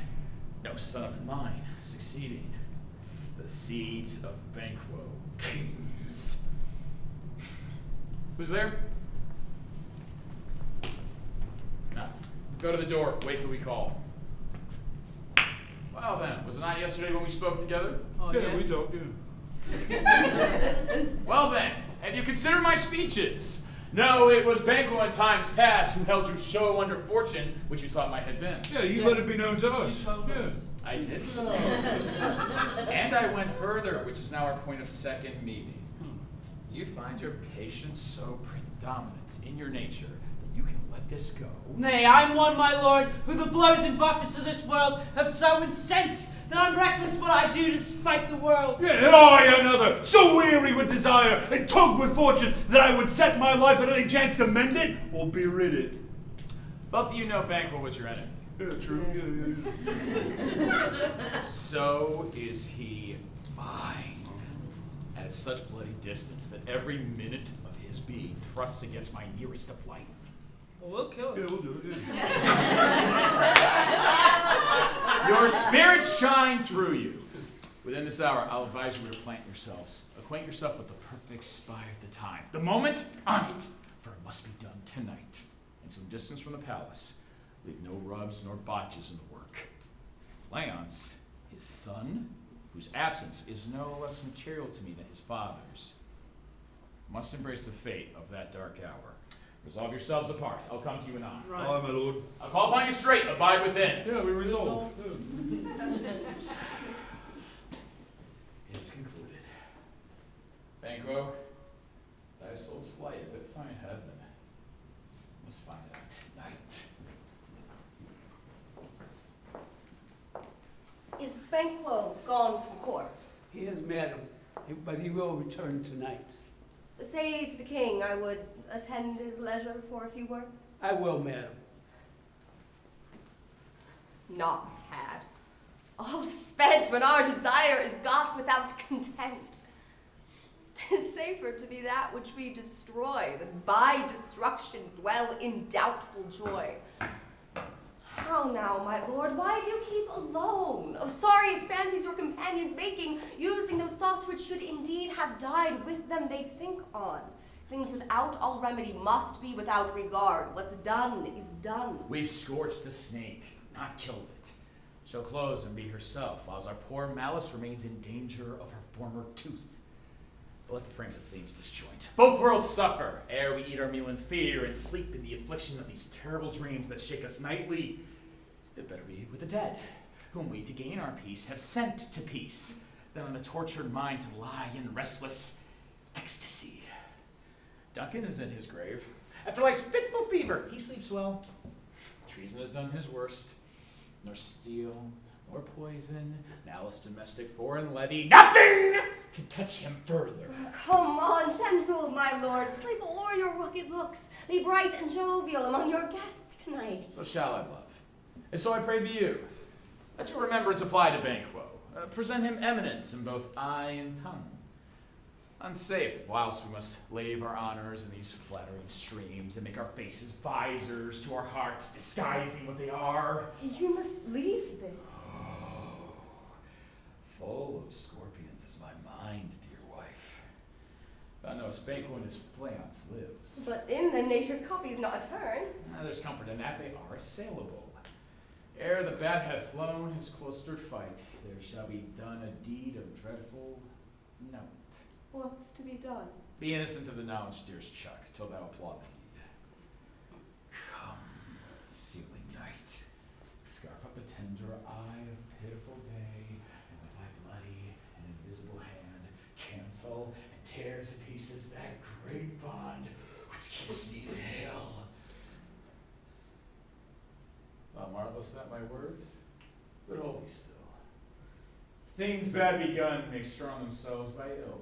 No son of mine succeeding the seeds of Banquo kings. Who's there? No. Go to the door. Wait till we call. Well then, was it not yesterday when we spoke together? Oh, yeah, we talked, yeah. Well then, have you considered my speeches? No, it was Banquo in times past who held you so under fortune, which you thought might have been. Yeah, you let it be known to us. You told us. I did so. And I went further, which is now our point of second meeting. Do you find your patience so predominant in your nature that you can let this go? Nay, I'm one, my lord, who the blows and buffets of this world have so incensed that I'm reckless what I do to spite the world. Yeah, and I another, so weary with desire and tugged with fortune that I would set my life at any chance to mend it or be rid it. Both of you know Banquo was your enemy. Yeah, true. Yeah. So is he mine. And at such bloody distance that every minute of his being thrusts against my nearest of life. Well, we'll kill him. Yeah, we'll do it. Yeah. Your spirits shine through you. Within this hour, I'll advise you to plant yourselves. Acquaint yourself with the perfect spy of the time. The moment, on it, for it must be done tonight. And some distance from the palace. Leave no rubs nor botches in the work. Fleance, his son, whose absence is no less material to me than his father's, must embrace the fate of that dark hour. Resolve yourselves apart. I'll come to you anon. Right. Aye, my lord. I'll call upon you straight. Abide within. Yeah, we resolve. It is concluded. Banquo, thy soul's plighted, but fine heaven. Must find out tonight. Is Banquo gone from court? He is, madam, but he will return tonight. Say to the king I would attend his leisure for a few words. I will, madam. Not had. All spent when our desire is got without content. 'Tis safer to be that which we destroy than by destruction dwell in doubtful joy. How now, my lord, why do you keep alone? Of sorriest fancies your companions making, using those thoughts which should indeed have died with them they think on. Things without all remedy must be without regard. What's done is done. We've scorched the snake, not killed it. She'll close and be herself, whilst our poor Malice remains in danger of her former tooth. But let the frames of Fleance disjoint. Both worlds suffer, ere we eat our meal in fear and sleep in the affliction of these terrible dreams that shake us nightly. It better be with the dead, whom we, to gain our peace, have sent to peace, than on a tortured mind to lie in restless ecstasy. Duncan is in his grave. After life's fitful fever, he sleeps well. Treason has done his worst. Nor steel, nor poison, malice domestic, foreign levy, nothing can touch him further. Come on, gentle, my lord, sleep o'er your rugged looks. Be bright and jovial among your guests tonight. So shall I, love. And so I pray be you. Let your remembrance apply to Banquo. Present him eminence in both eye and tongue. Unsafe, whilst we must lave our honors in these flattering streams and make our faces visors to our hearts, disguising what they are. You must leave this. Oh, full of scorpions is my mind, dear wife. Thou knowest Banquo and his Fleance lives. But in them nature's copy is not a turn. There's comfort in that, they are assailable. Ere the bat hath flown his cloistered fight, there shall be done a deed of dreadful note. What's to be done? Be innocent of the knowledge, dearest Chuck, till thou applaud the deed. Come, ceiling night, scarf up a tender eye of pitiful day, and with thy bloody and invisible hand, cancel and tear to pieces that great bond which keeps me pale. Thou marvelest at my words, but hold me still. Things bad begun make strong themselves by ill.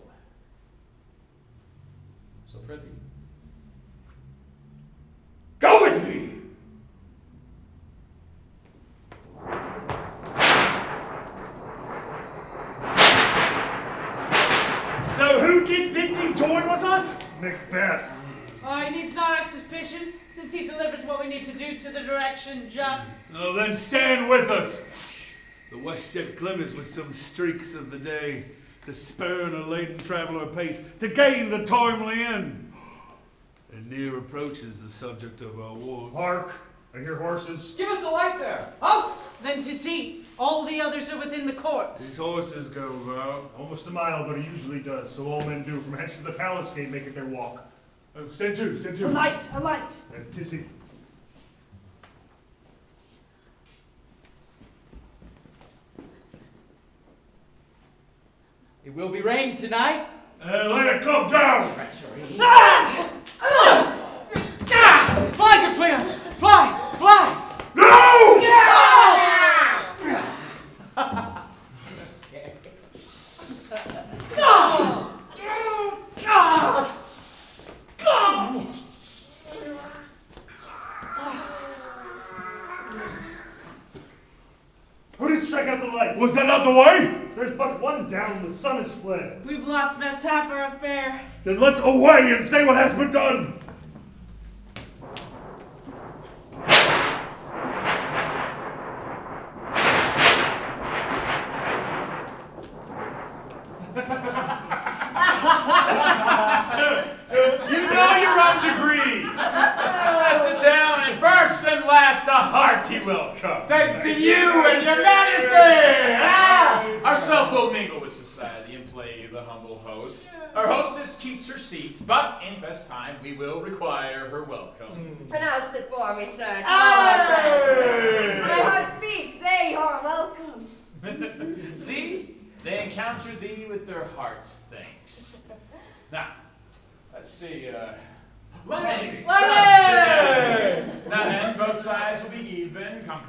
So prithee, with me! So who did Vinny join with us? Macbeth. He needs not our suspicion, since he delivers what we need to do to the direction just. Oh, then stand with us. The west yet glimmers with some streaks of the day, to spurn a laden traveller apace, to gain the timely end. And near approaches the subject of our wars. Hark! I hear horses. Give us a light there. Oh! Then to see, all the others are within the court. These horses go about. Almost a mile, but he usually does, so all men do from hence to the palace gate make it their walk. Oh, stand to, stand to. A light, a light. And Tissy. It will be rain tonight. Let it come down! Treachery. Ah! Fly, good Fleance! Fly! Fly! No! Who did strike out the light? Was that not the way? There's but one down, the sun is fled. We've lost best half our affair. Then let's away and say what has been done. You know your own degrees. Sit down, and first and last, a hearty welcome. Thanks to you and your majesty! Ourself will mingle with society and play the humble host. Our hostess keeps her seat, but in best time we will require her welcome. Pronounce it for me, sir. To all our friends. My heart speaks. They are welcome. See? They encounter thee with their hearts' thanks. Now, let's see, Lennox! Lennox! Now then, both sides will be even. Come.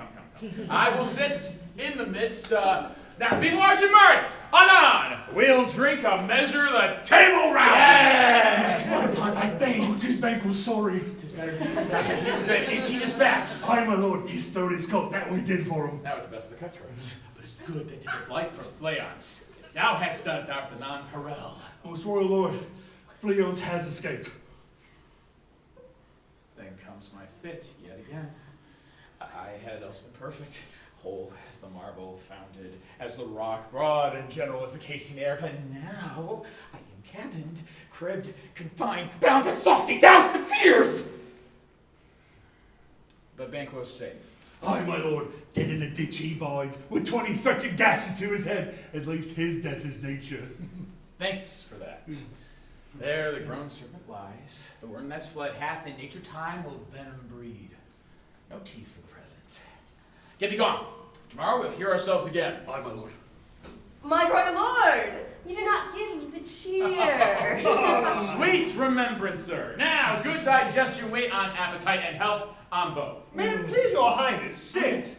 I will sit in the midst, now be large in mirth! On! We'll drink a measure the table round! Yes! Blood upon thy face! Oh, 'tis Banquo, sorry. 'Tis better than is he dispatched? Aye, my lord, his throat is coat, that we did for him. Now at the best of the cutthroats, but it's good they did it like for Fleance. Thou hast done it, Dr. Non-Harel. Most royal lord, Fleance has escaped. Then comes my fit yet again. I had else been perfect, whole as the marble, founded as the rock, broad and general as the casing air, but now I am cabined, cribbed, confined, bound to saucy doubts and fears. But Banquo's safe. Aye, my lord, dead in a ditch he bides, with 20 threatened gashes to his head. At least his death is nature. Thanks for that. There the grown serpent lies. The worm that's fled hath in nature time will venom breed. No teeth for the present. Get thee gone. Tomorrow we'll hear ourselves again. Aye, my lord. My royal lord, you do not give the cheer. Sweet remembrancer. Now, good digestion, wait on appetite and health on both. May it please your highness, sit.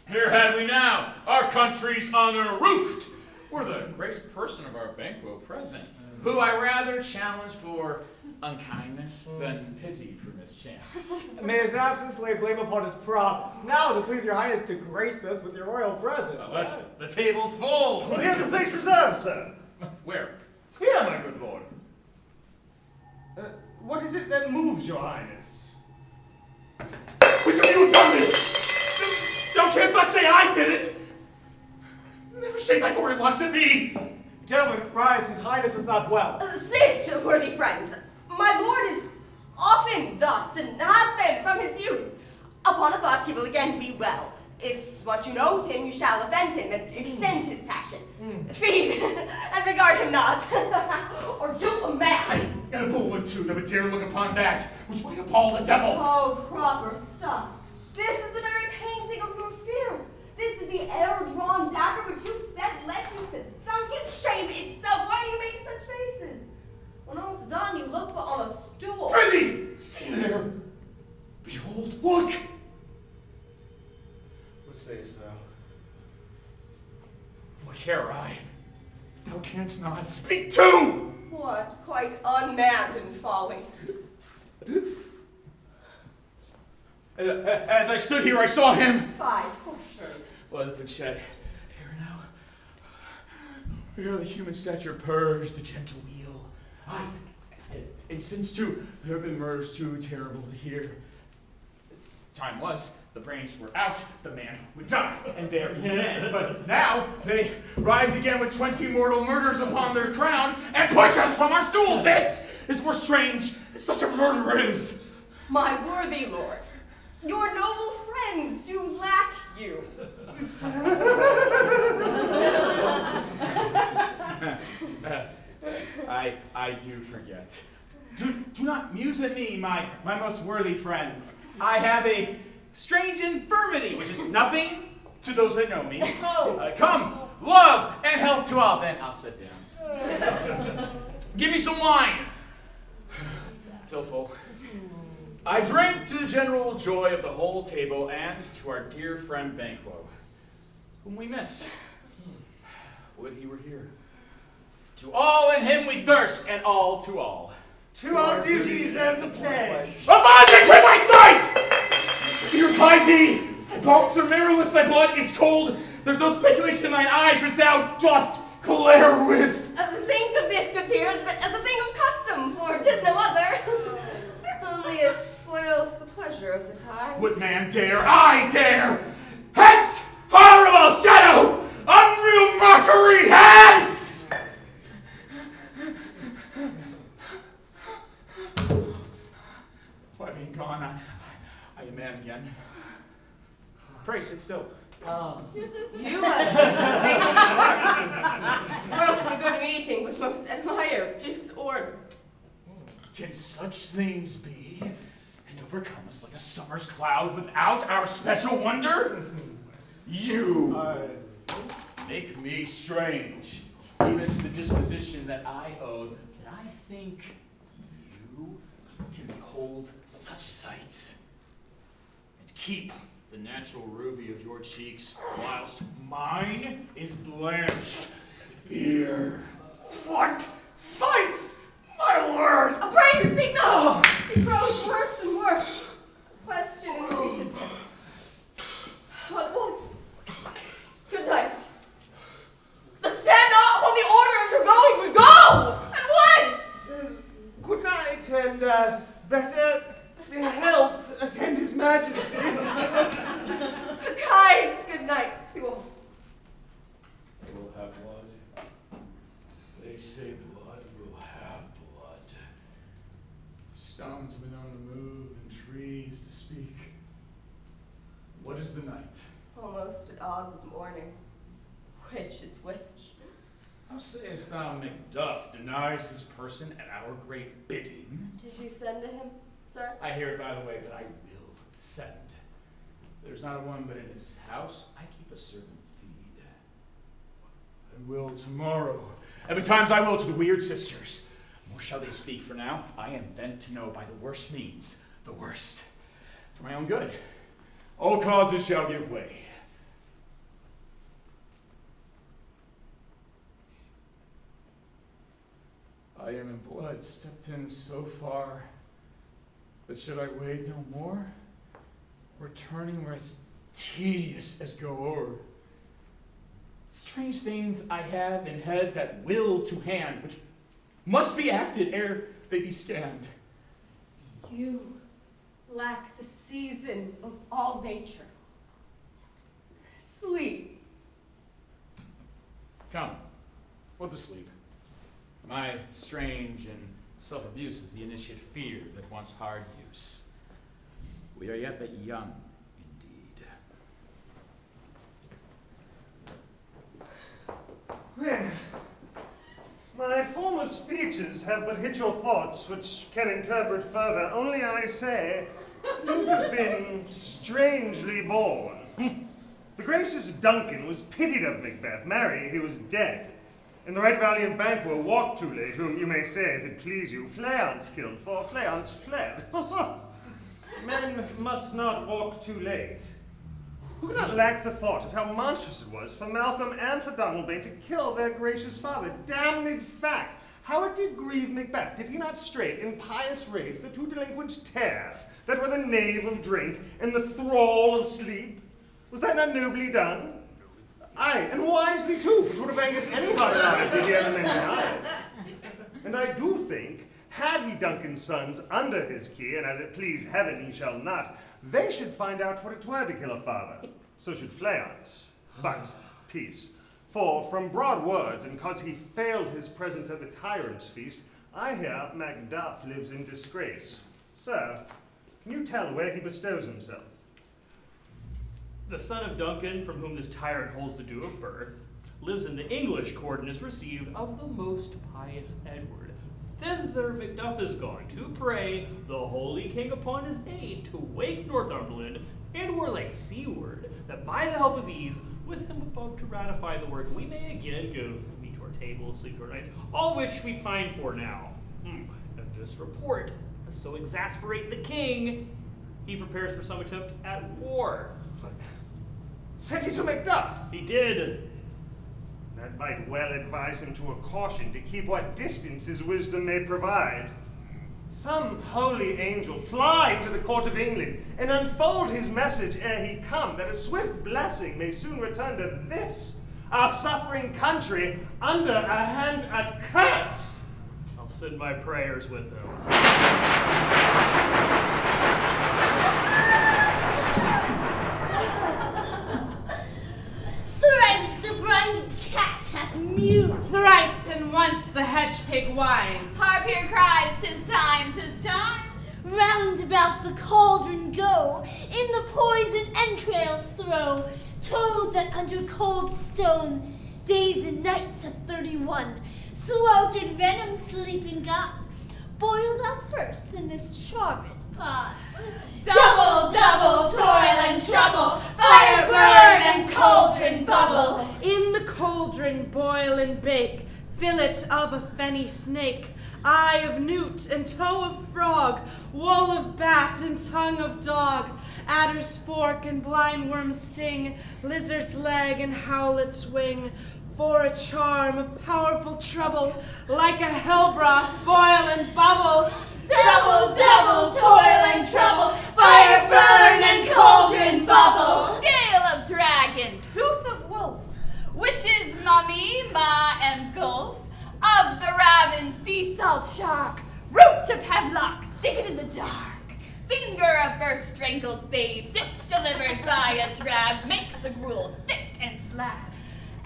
Here had we now our country's honor roofed. We're the greatest person of our Banquo present, who I rather challenge for unkindness than pity for mischance. May his absence lay blame upon his promise. Now, to please your highness, to grace us with your royal presence. Listen, the table's full. Well, here's a place reserved, sir. Where? Here, my good lord. What is it that moves your highness? Which of you have done this? Don't chance not say I did it! Never shake thy gory locks at me! Gentlemen, rise, his highness is not well. Sit, worthy friends. My lord is often thus, and hath been from his youth. Upon a thought he will again be well. If what you note him, you shall offend him, and extend his passion. Feed, and regard him not, or you'll a man. And a bull or two never dare look upon that, which might appall the devil. Oh, proper stuff. This is the very painting of your fear. This is the air-drawn dagger which you said led you to Duncan. Shame itself. Why do you make such faces? When all's done, you look but on a stool. Prithee, see there. Behold, look. What sayest thou? What care I? Thou canst not speak to. What? Quite unmanned in folly. As I stood here, I saw him. 5, for sure. Blood has been shed. Here now. Here the human stature purged the gentle wheel. And since too, there have been murders too terrible to hear. Time was, the brains were out, the man would die, and there in an end. But now, they rise again with 20 mortal murders upon their crown, and push us from our stools! This is more strange than such a murder is! My worthy lord, your noble friends do lack you. I do forget. Do not muse at me, my most worthy friends. I have a strange infirmity, which is nothing to those that know me. Come, love, and health to all. Then I'll sit down. Give me some wine. Fill full. I drink to the general joy of the whole table and to our dear friend Banquo, whom we miss. Would he were here. To all in him we thirst, and all to all. To our duties and the pledge. Abandon to my sight! Fear hide thee! Thy bones are marrowless, thy blood is cold. There's no speculation in thine eyes, which thou dost glare with. Think of this, good peers, but as a thing of custom, for 'tis no other. Only it spoils the pleasure of the time. What man dare? I dare! Hence, horrible shadow! Unreal mockery, hence! By being gone, I am man again. Pray, sit still. You have broke the good meeting with most admired disorder. Can such things be and overcome us like a summer's cloud without our special wonder? You make me strange, even to the disposition that I own, that I think you can behold such sights and keep the natural ruby of your cheeks, whilst mine is blanched with fear. What sights, my lord! Pray you speak not! It grows worse and worse. Question increases. What once? Good night. Stand not upon the order of your going, but go! At once! Good night, and better health attend his majesty. Kind good night to all. They will have blood. They say blood will have blood. Stones have been known to move and trees to speak. What is the night? Almost at odds with morning. Which is which? How sayest thou Macduff denies his person at our great bidding? Did you send to him, sir? I hear it by the way, but I will send. There's not a one but in his house I keep a servant feed. I will tomorrow, and betimes I will to the weird sisters. More shall they speak, for now I am bent to know by the worst means, the worst, for my own good. All causes shall give way. I am in blood, stepped in so far, but should I wade no more? Returning were as tedious as go o'er. Strange things I have in head that will to hand, which must be acted ere they be scanned. You lack the season of all natures. Sleep. Come, we'll to sleep. My strange and self-abuse is the initiate fear that wants hard use. We are yet but young, indeed. My former speeches have but hit your thoughts, which can interpret further. Only I say, things have been strangely born. The gracious Duncan was pitied of Macbeth. Marry, he was dead. In the right valiant Banquo walked too late, whom you may say, if it please you, Fleance killed, for Fleance fled. Men must not walk too late. Who could not lack the thought of how monstrous it was for Malcom and for Donalbain to kill their gracious father? Damned fact! How it did grieve Macbeth, did he not straight in pious rage the two delinquents tear, that were the knave of drink and the thrall of sleep? Was that not nobly done? Aye, and wisely too, for 'twould have angered any heart alive to hear them in denial. And I do think, had he Duncan's sons under his key, and as it please heaven he shall not, they should find out what it were to kill a father. So should Fleance. But, peace. For from broad words, and cause he failed his presence at the tyrant's feast, I hear Macduff lives in disgrace. Sir, can you tell where he bestows himself? The son of Duncan, from whom this tyrant holds the due of birth, lives in the English court and is received of the most pious Edward. Thither Macduff is gone to pray the holy king upon his aid to wake Northumberland and warlike Siward, that by the help of these, with him above to ratify the work, we may again give meat to our table, sleep to our nights, all which we pine for now. And this report does so exasperate the king, he prepares for some attempt at war. Sent he to Macduff? He did. That might well advise him to a caution to keep what distance his wisdom may provide. Some holy angel fly to the court of England and unfold his message ere he come, that a swift blessing may soon return to this, our suffering country, under a hand accursed. I'll send my prayers with him. Thrice the brinded cat hath mewed. Thrice and once the hedge pig whines. Harpier cries, 'tis time, 'tis time. Round about the cauldron go, in the poison entrails throw, toad that under cold stone, days and nights of 31, sweltered venom sleeping got, boiled up first in this charmed pot. Double, double toil and trouble, fire burn and cauldron bubble. In the cauldron boil and bake, fillet of a fenny snake, eye of newt and toe of frog, wool of bat and tongue of dog, adder's fork and blind worm's sting, lizard's leg and howlet's wing, for a charm of powerful trouble, like a hell broth boil and bubble. Double, double toil and trouble, fire burn and cauldron bubble. Scale of dragon, tooth of wolf, witch's mummy, ma and gulf, of the raven sea salt shark, root of hemlock, dig it in the dark, finger of birth strangled babe, ditch delivered by a drab, make the gruel thick and slab.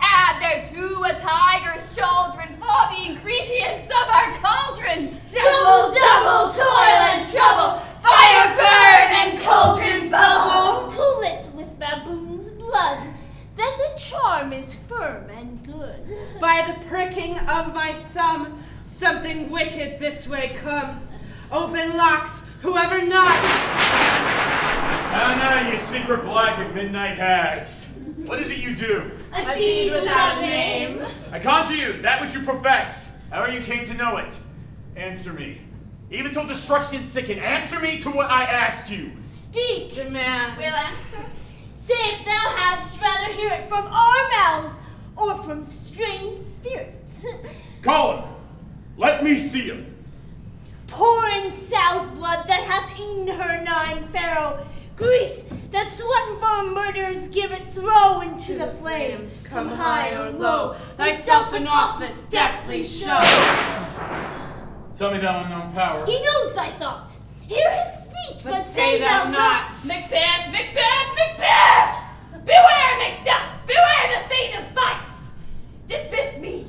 Add thereto a tiger's children for the ingredients of our cauldron. Double, double toil and trouble, fire burn and cauldron bubble. Cool it with baboon's blood, then the charm is firm and good. By the pricking of my thumb, something wicked this way comes. Open locks, whoever knocks. Now, you secret black and midnight hags. What is it you do? A deed without a name. I conjure you, that which you profess, however you came to know it. Answer me. Even till destruction sicken, answer me to what I ask you. Speak. Demand. We'll answer. Say if thou hadst rather hear it from our mouths, or from strange spirits. Call him. Let me see him. Pour in sow's blood that hath eaten her 9 pharaoh. Grease that sweating for murders give it throw into the flames. Come high or low, thyself in office deftly show. Tell me thou unknown power. He knows thy thought. Hear his speech, but say thou not. Macbeth, Macbeth, Macbeth! Beware, Macduff! Beware the Seyton of Fife! Dismiss me.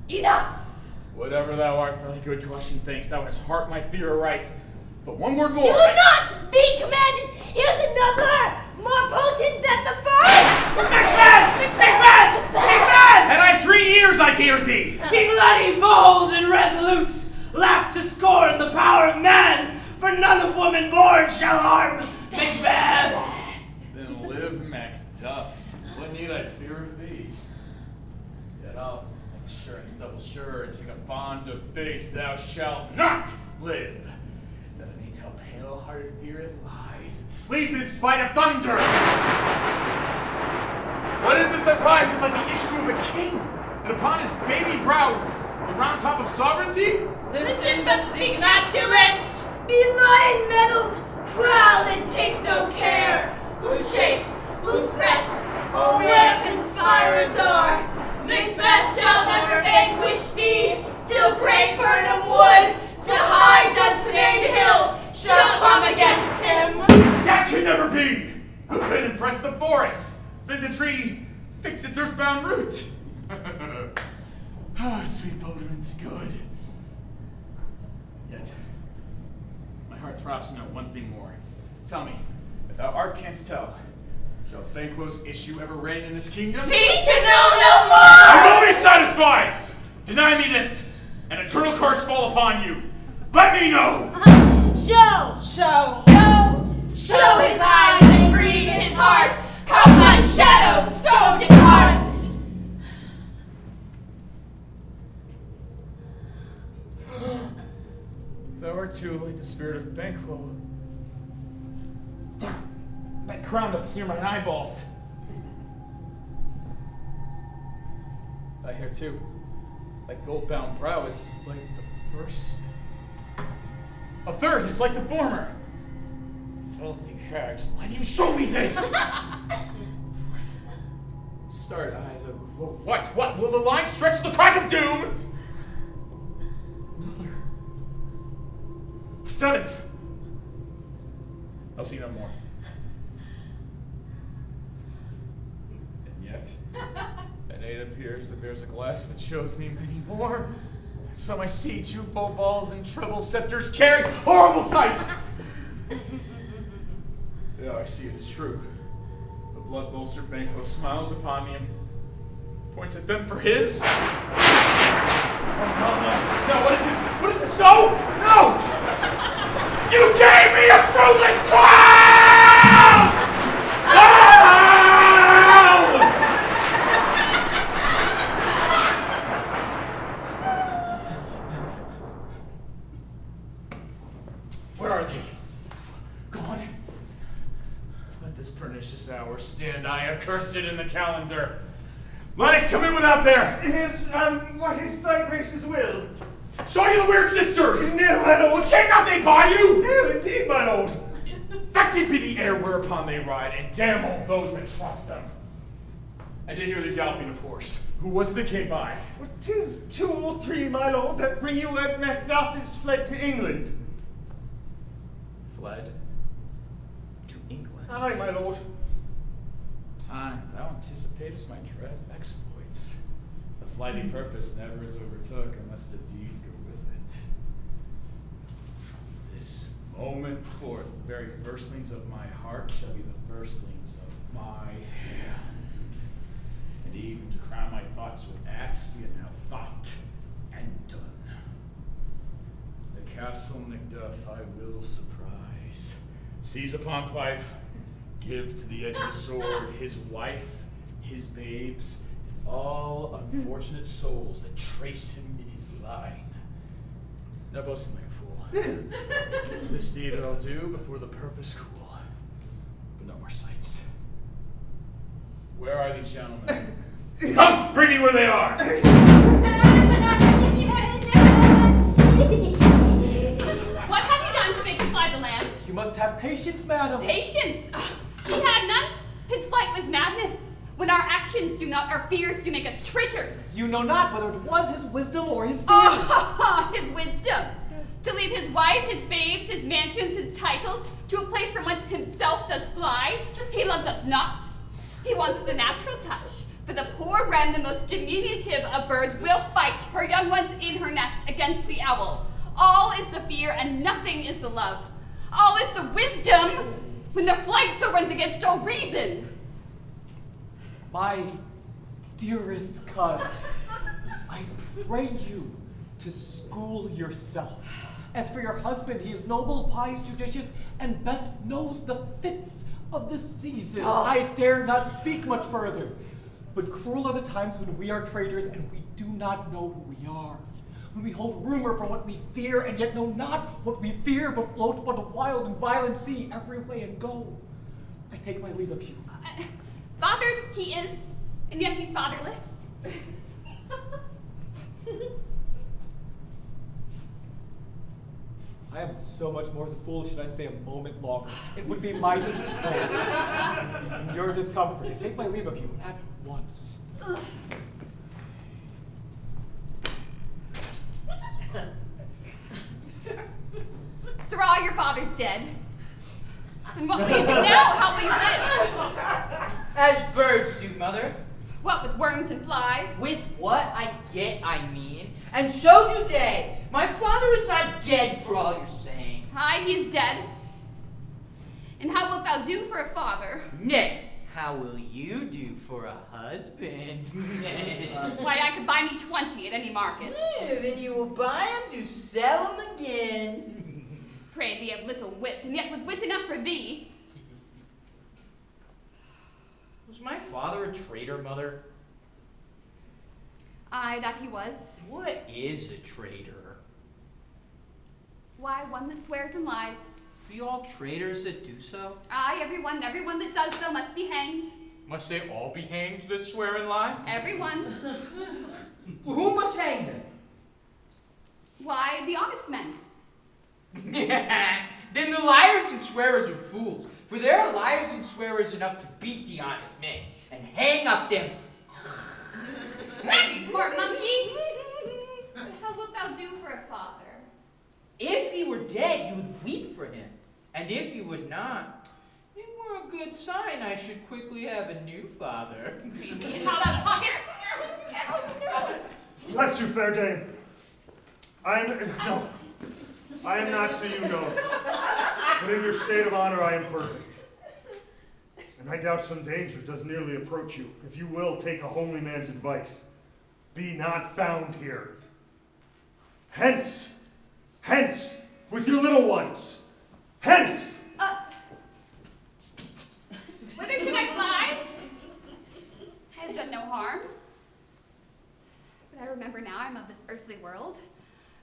Enough. Whatever thou art for thy good question, thanks. Thou hast heart my fear aright. But one word more. You will not be commanded. Here's another, more potent than the first. Macbeth! Macbeth! Macbeth! Had I 3 ears, I'd hear thee. Be bloody, bold, and resolute. Laugh to scorn the power of man, for none of woman born shall harm Macbeth. Then live, Macduff. What need I fear of thee? Yet I'll make sure and double sure and take a bond of faith. Thou shalt not live. That I may tell pale-hearted fear it lies and sleep in spite of thunder. What is this that rises like the issue of a king, and upon his baby brow The round top of sovereignty? Listen, but speak not to it. Be lion-mettled, proud and take no care. Who chafes, who frets, or where conspirers are. Macbeth shall never vanquished be, till great Burnham Wood, to high Dunsinane Hill, shall come against him. That can never be! Who can impress the forest? Bid the tree fix its earthbound root. Ah, sweet Bodeman's good. Yet, my heart throbs to know one thing more. Tell me, if thou art canst tell, shall Banquo's issue ever reign in this kingdom? See to know no more! I will be satisfied! Deny me this, and eternal curse fall upon you. Let me know! Show! Show his eyes and grieve his heart. Come my shadow, so depart. Thou art too like the spirit of Banquo. That crown doth smear mine eyeballs. Thy hair too, like gold-bound brow, is like the first. A third is like the former. Filthy hags, why do you show me this? Start eyes. What? Will the line stretch the crack of doom? Another. A seventh. I'll see no more. And yet, an eight appears that bears a glass that shows me many more. So I see two full balls and treble scepters carry. Horrible sight! Yeah, I see it is true. The blood-bolstered Banquo smiles upon me and points at them for his. Oh, no, what is this? What is this? So? No! You gave me a fruitless crown! Oh! Where are they? Gone? Let this pernicious hour stand I accursed in the calendar. Lennox, come in without there! What is thy grace's will? Saw you the weird sisters! No, my lord. Cannot they buy you? No, indeed, my lord. Affected be the air whereupon they ride, and damn all those that trust them. I did hear the galloping of horse. Who was the king by? Well, 'tis 2 or 3, my lord, that bring you word Macduff is fled to England. Fled to England. Aye, my lord. Time, thou anticipatest my dread exploits. The flighty purpose never is overtook unless the deed go with it. From this moment forth, the very firstlings of my heart shall be the firstlings of my hand. And even to crown my thoughts with acts, be it now thought and done. The castle Macduff I will surprise. Seize upon Fife. Give to the edge of the sword his wife, his babes, and all unfortunate souls that trace him in his line. Now boasting like a fool. This deed I'll do before the purpose cool. But no more sights. Where are these gentlemen? Come, bring me where they are! What have you done to make him fly the land? You must have patience, madam. Patience! He had none. His flight was madness. When our actions do not, our fears do make us traitors. You know not whether it was his wisdom or his fear. Oh, his wisdom. To leave his wife, his babes, his mansions, his titles, to a place from whence himself does fly. He loves us not. He wants the natural touch. For the poor wren, the most diminutive of birds, will fight her young ones in her nest against the owl. All is the fear and nothing is the love. All is the wisdom when their flight so runs against all reason. My dearest cuz, I pray you to school yourself. As for your husband, he is noble, pious, judicious, and best knows the fits of the season. I dare not speak much further, but cruel are the times when we are traitors and we do not know who we are. When we hold rumor for what we fear, and yet know not what we fear, but float upon a wild and violent sea every way and go. I take my leave of you. Fathered he is, and yet he's fatherless. I am so much more than foolish should I stay a moment longer. It would be my disgrace and your discomfort to take my leave of you at once. Sirrah, your father's dead. And what will you do now? How will you live? As birds do, mother. What, with worms and flies? With what I get, I mean. And so do they. My father is not dead for all you're saying. Aye, he is dead. And how wilt thou do for a father? Nay, how will you do for a husband? Why, I could buy me 20 at any market. Then you will buy them to sell them again. Pray thee have little wit, and yet with wit enough for thee. Was my father a traitor, mother? Aye, that he was. What is a traitor? Why, one that swears and lies. Be all traitors that do so? Aye, everyone that does so must be hanged. Must they all be hanged that swear and lie? Everyone. Who must hang them? Why, the honest men. Then the liars and swearers are fools, for there are liars and swearers enough to beat the honest men and hang up them. Poor monkey. But how wilt thou do for a father? If he were dead, you would weep for him, and if you would not, it were a good sign I should quickly have a new father. How thou talkest? Bless you, fair dame. I am not so you know. But in your state of honor, I am perfect. And I doubt some danger does nearly approach you. If you will take a homely man's advice, be not found here. Hence! Hence! With your little ones! Hence! Whither should I fly? I have done no harm. But I remember now I'm of this earthly world,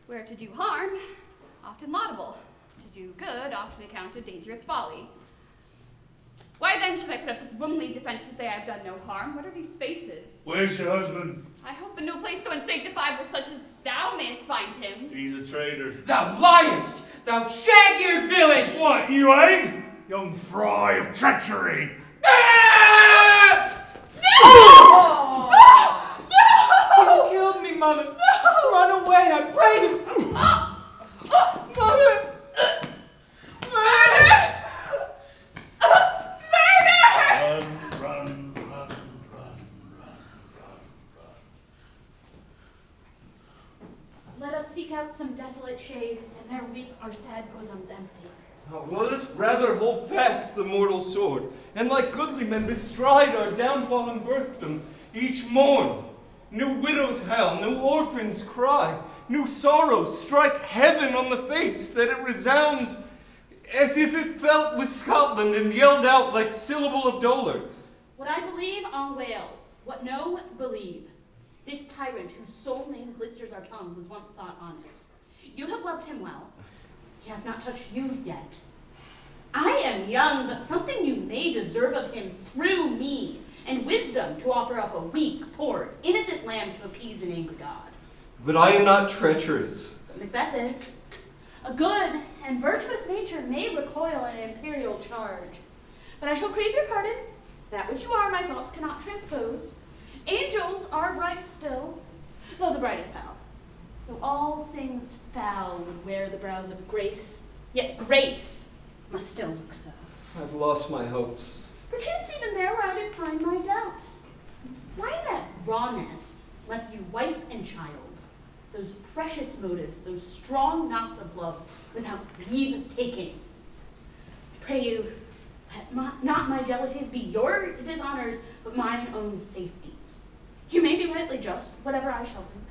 where to do harm, often laudable, to do good, often accounted dangerous folly. Why then should I put up this womanly defense to say I have done no harm? What are these faces? Where's your husband? I hope in no place so unsanctified where such as thou mayest find him. He's a traitor. Thou liest, thou shag-eared villain! What, you ain't? Young fry of treachery! You killed me, mother! No! Run away, I pray you! Mother! Murder! Run. Let us seek out some desolate shade, and there weep our sad bosoms empty. Now let us rather hold fast the mortal sword, and like goodly men bestride our downfallen birthdom, each morn. New widows howl, new orphans cry, new sorrows strike heaven on the face, that it resounds as if it felt with Scotland and yelled out like syllable of dolour. What I believe, I'll wail. What no, believe. This tyrant whose sole name blisters our tongue was once thought honest. You have loved him well. He hath not touched you yet. I am young, but something you may deserve of him through me, and wisdom to offer up a weak, poor, innocent lamb to appease an angry god. But I am not treacherous. But Macbeth is. A good and virtuous nature may recoil an imperial charge. But I shall crave your pardon. That which you are, my thoughts cannot transpose. Angels are bright still, though the bright is foul. Though all things foul would wear the brows of grace, yet grace must still look so. I've lost my hopes. Perchance even there where I did find my doubts. Why that rawness left you wife and child? Those precious motives, those strong knots of love, without leave taking. I pray you, let not my jealousies be your dishonors, but mine own safeties. You may be rightly just, whatever I shall think.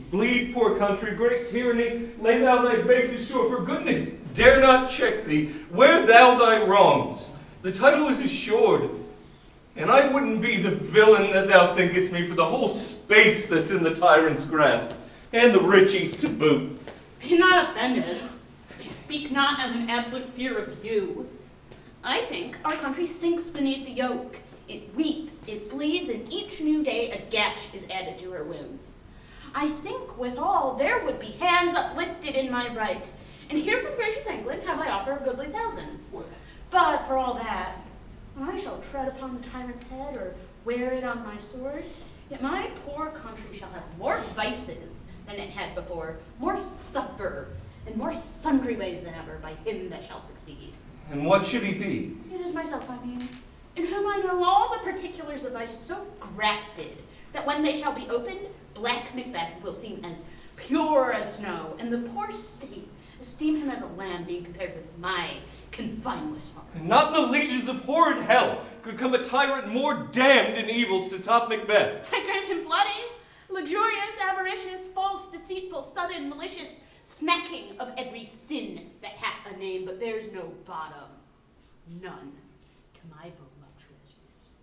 Bleed, poor country, great tyranny, lay thou thy bases sure, for goodness dare not check thee, wear thou thy wrongs. The title is assured, and I wouldn't be the villain that thou thinkest me for the whole space that's in the tyrant's grasp, and the riches to boot. Be not offended. I speak not as an absolute fear of you. I think our country sinks beneath the yoke. It weeps, it bleeds, and each new day a gash is added to her wounds. I think withal there would be hands uplifted in my right, And here from gracious England have I offer of goodly thousands. But for all that, when I shall tread upon the tyrant's head or wear it on my sword, yet my poor country shall have more vices than it had before, more suffer, and more sundry ways than ever by him that shall succeed. And what should he be? It is myself, I mean, in whom I know all the particulars of vice so grafted, that when they shall be opened, black Macbeth will seem as pure as snow, and the poor state esteem him as a lamb being compared with my confineless heart. And not in the legions of horrid hell could come a tyrant more damned in evils to top Macbeth. I grant him bloody, luxurious, avaricious, false, deceitful, sudden, malicious, smacking of every sin that hath a name, but there's no bottom, none, to my voluptuousness.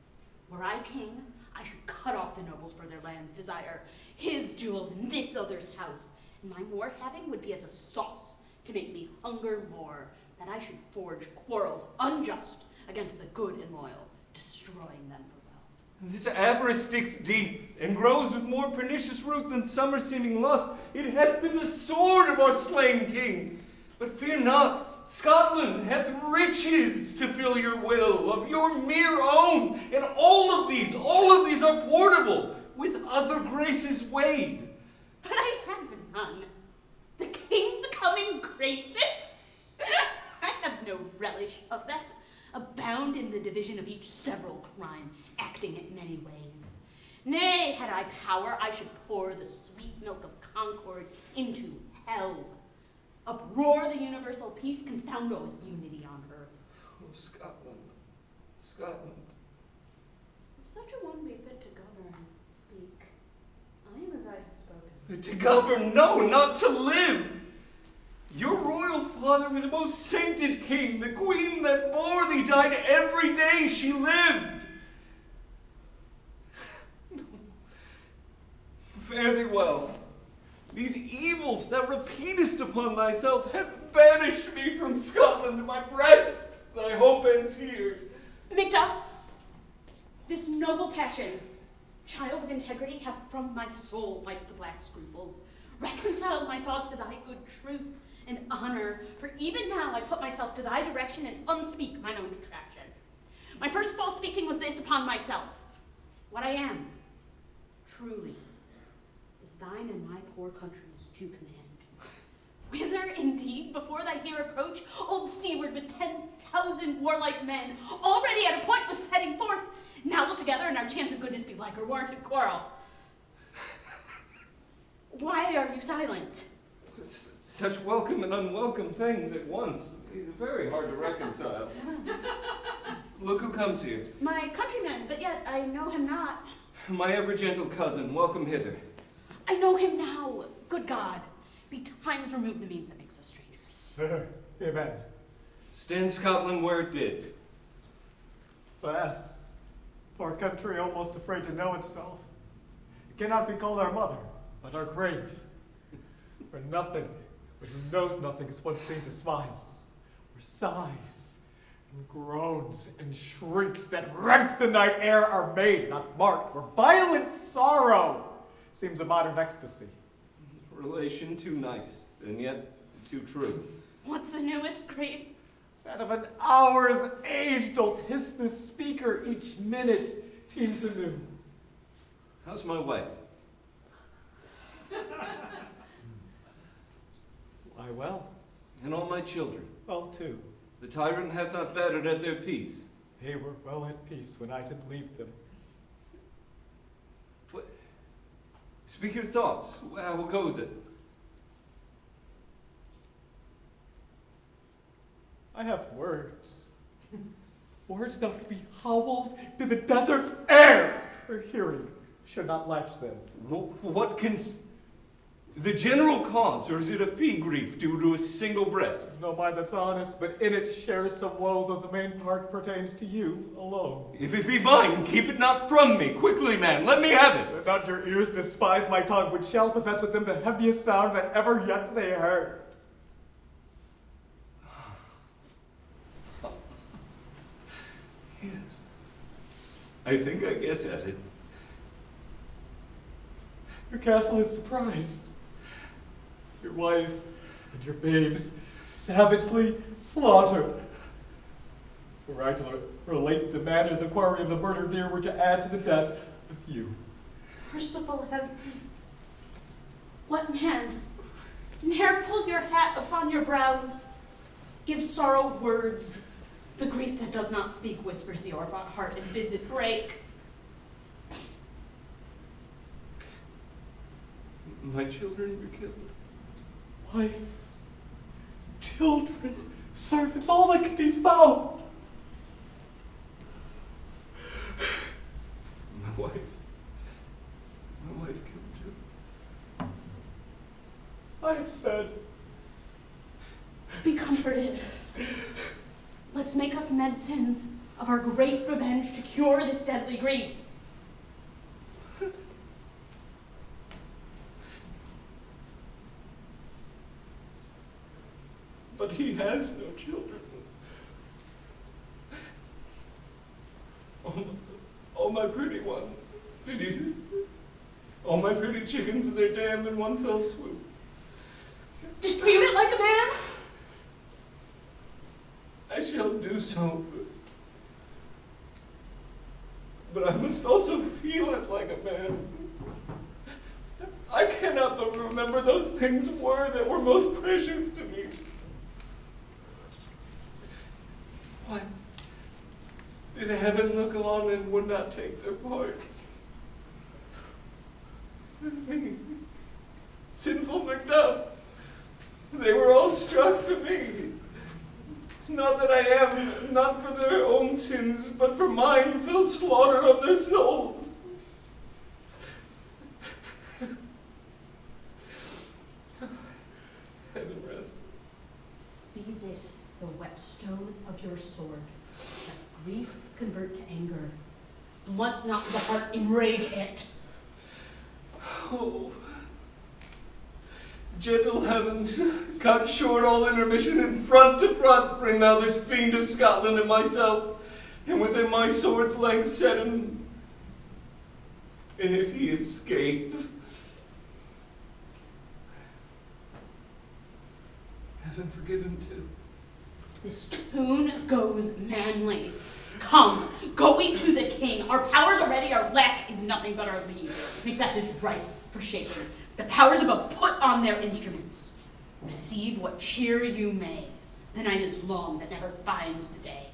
Were I king, I should cut off the nobles for their land's desire, his jewels in this other's house, and my more having would be as a sauce to make me hunger more, that I should forge quarrels unjust against the good and loyal, destroying them for well. This avarice sticks deep, and grows with more pernicious root than summer seeming lust. It hath been the sword of our slain king. But fear not, Scotland hath riches to fill your will, of your mere own, and all of these are portable, with other graces weighed. But I have none. The king becoming graces? I have no relish of that. Abound in the division of each several crime, acting it many ways. Nay, had I power, I should pour the sweet milk of concord into hell. Uproar the universal peace, confound all unity on earth. Oh, Scotland, Scotland. If such a one be fit to govern, speak. I am as I have spoken. To govern, no, not to live. Your royal father was a most sainted king. The queen that bore thee died every day she lived. Fare thee well. These evils that repeatest upon thyself have banished me from Scotland. My breast, thy hope ends here. Macduff, this noble passion, child of integrity, hath from my soul wiped the black scruples, reconciled my thoughts to thy good truth and honor, for even now I put myself to thy direction and unspeak mine own detraction. My first false speaking was this upon myself. What I am, truly, is thine and my poor country's to command. Whither, indeed, before thy here approach, old Siward with 10,000 warlike men, already at a point was setting forth, now will together and our chance of goodness be like or warranted quarrel. Why are you silent? Such welcome and unwelcome things at once. It's very hard to reconcile. Look who comes here. My countryman, but yet I know him not. My ever-gentle cousin, welcome hither. I know him now. Good God, be times removed the means that makes us strangers. Sir, amen. Stand Scotland where it did. Alas, poor country almost afraid to know itself. It cannot be called our mother, but our grave. For nothing, but who knows nothing, is once seen to smile. Where sighs and groans and shrieks that rent the night air are made, not marked, where violent sorrow seems a modern ecstasy. Relation too nice, and yet too true. What's the newest grief? That of an hour's age doth hiss this speaker, each minute teems anew. How's my wife? Why, well. And all my children? Well, too. The tyrant hath not battered at their peace. They were well at peace when I did leave them. What? Speak your thoughts. How goes it? I have words. Words that would be howled to the desert air. Her hearing should not latch them. What can... The general cause, or is it a fee grief due to a single breast? No mind that's honest, but in it shares some woe, though the main part pertains to you alone. If it be mine, keep it not from me. Quickly, man, let me have it. Let not your ears despise my tongue, which shall possess with them the heaviest sound that ever yet they heard. Yes. I think I guess at it. Your castle is surprised. Your wife and your babes savagely slaughtered. Were I to relate the manner the quarry of the murdered deer were to add to the death of you. Merciful heaven, what man, ne'er pull your hat upon your brows, give sorrow words. The grief that does not speak whispers the orphan heart and bids it break. My children were killed. Wife, children, servants, all that can be found. My wife killed you. I have said. Be comforted. Let's make us medicines of our great revenge to cure this deadly grief. But he has no children. All my pretty ones. Did you see? All my pretty chickens and they're damned in one fell swoop. Dispute it like a man? I shall do so. But I must also feel it like a man. I cannot but remember those things that were most precious to me. Why did heaven look on and would not take their part? With me, sinful Macduff, they were all struck for me. Not that I am, not for their own sins, but for mine fell slaughter on their souls. Heaven rest. Be this the whetstone of your sword, that grief convert to anger, blunt not the heart, enrage it. Oh, gentle heavens, cut short all intermission, and front to front bring thou this fiend of Scotland and myself, and within my sword's length set him. And if he escape, heaven forgive him too. This tune goes manly. Come, go we to the king. Our powers are ready, our lack is nothing but our leave. Macbeth is ripe for shaking. The powers above put on their instruments. Receive what cheer you may. The night is long that never finds the day.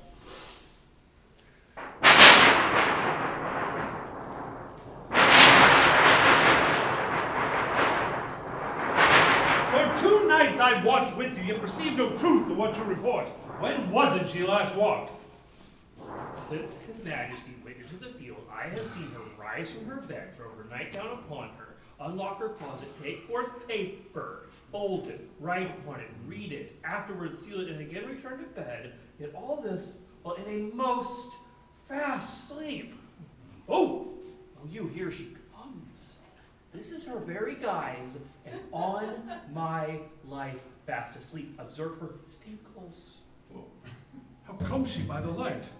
For 2 nights I've watched with you, yet perceive no truth of what you report. When was it she last walked? Since His Majesty went into the field, I have seen her rise from her bed, throw her nightgown upon her, unlock her closet, take forth paper, fold it, write upon it, read it, afterwards seal it, and again return to bed, yet all this while in a most fast sleep. Oh, you, here she comes. This is her very guise, and on my life fast asleep. Observe her, stay close. Well, how comes she by the light?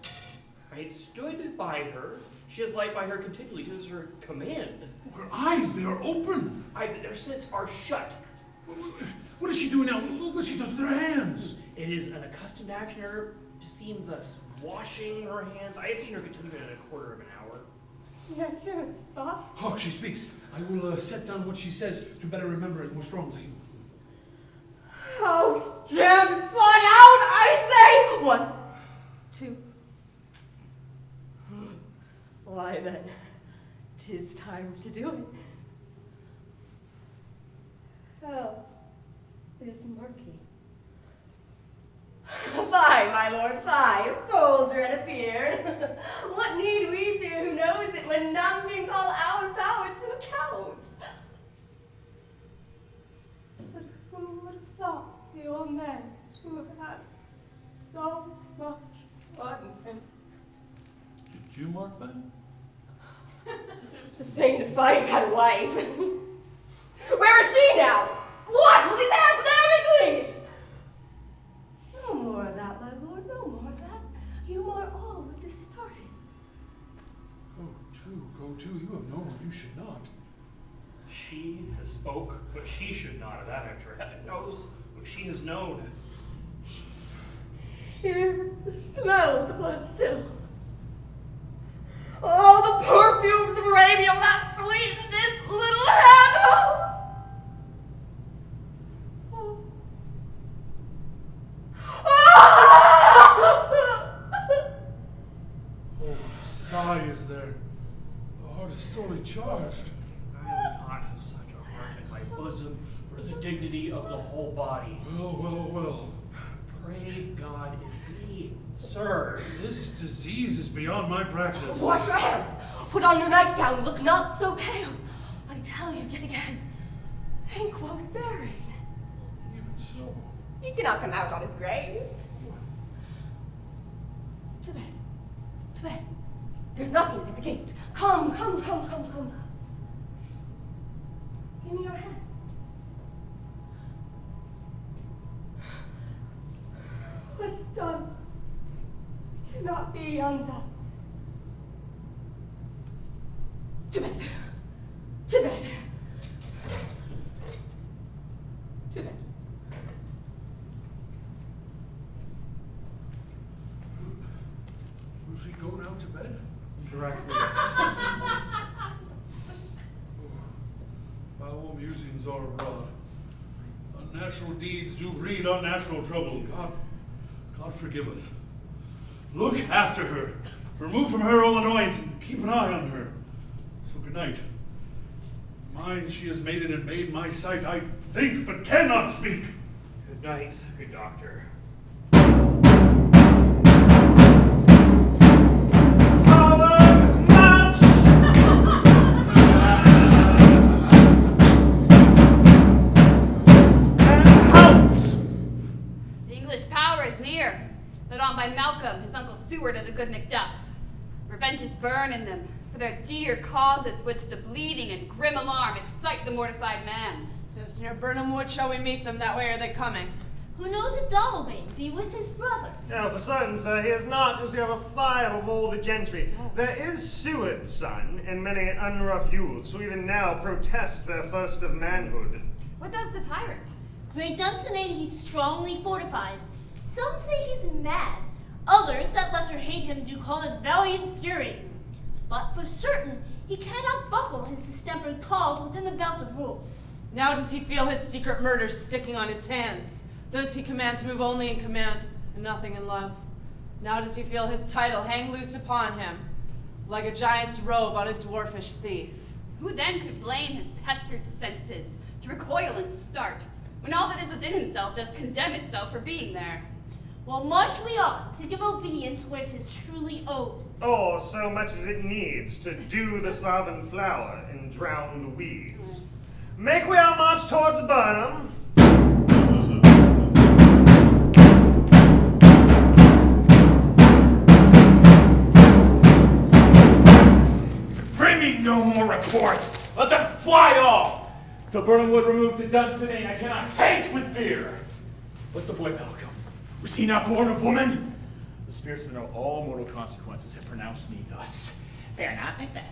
I stood by her. She has light by her continually. It is her command. Her eyes, they are open. Their slits are shut. What is she doing now? Look what she does with her hands. It is an accustomed action her to seem thus washing her hands. I have seen her continue in a quarter of an hour. Here is a spot. Oh, she speaks. I will set down what she says to better remember it more strongly. Out, jam the spot out, I say! 1, 2. Why then, 'tis time to do it. Hell is murky. Fie, my lord, fie, a soldier and a fear. What need we fear who knows it when none can call our power to account? But who would have thought the old man to have had so much fun? Did you mark that? The thing to fight had a wife. Where is she now? What with these hands and everything? No more of that, my lord, no more of that. You are all with this starting. Go to, you have known you should not. She has spoke, but she should not. Of that I'm sure heaven knows what she has known. Here's the smell of the blood still. Oh, the perfumes of Arabia that sweeten this little handle. Oh, a sigh is there. The heart is sorely charged. I will not have such a heart in my bosom for the dignity of the whole body. Well. Pray God indeed, sir. This disease is beyond my practice. Wash your hands. Put on your nightgown. Look not so pale. I tell you yet again, Banquo's buried. Even so. He cannot come out on his grave. To bed. To bed. There's knocking at the gate. Come. Give me your hand. What's done cannot be undone. To bed. To bed. To bed. Will she go now to bed? Directly. Foul musings are abroad. Unnatural deeds do breed unnatural trouble. God forgive us. Look after her. Remove from her all annoyance and keep an eye on her. So good night. Mine she has made it and made my sight. I think but cannot speak. Good night, good doctor. Forward, march! And halt! The English power is near, led on by Malcom, his uncle Siward, and the good Macduff. Revenges burn in them, for their dear causes which the bleeding and grim alarm excite the mortified man. Yes, near Burnham Wood shall we meet them, that way are they coming. Who knows if Donalbain be with his brother? No, for certain, sir, he is not, as we have a file of all the gentry. There is Siward's son, and many unrough youths who even now protest their first of manhood. What does the tyrant? Great Dunsinane he strongly fortifies. Some say he's mad. Others that lesser hate him do call it valiant fury. But for certain, he cannot buckle his distempered cause within the belt of rule. Now does he feel his secret murders sticking on his hands. Those he commands move only in command, and nothing in love. Now does he feel his title hang loose upon him, like a giant's robe on a dwarfish thief. Who then could blame his pestered senses, to recoil and start, when all that is within himself does condemn itself for being there? Well, march we on, to give obedience where 'tis truly owed. Or so much as it needs to dew the sovereign flower and drown the weeds. Make we our march towards Burnham. Bring me no more reports. Let them fly off. Till Burnham Wood remove to Dunsinane, I cannot taint with fear. What's the boy Malcom? Was he not born of woman? The spirits that know all mortal consequences have pronounced me thus. Fear not, Macbeth.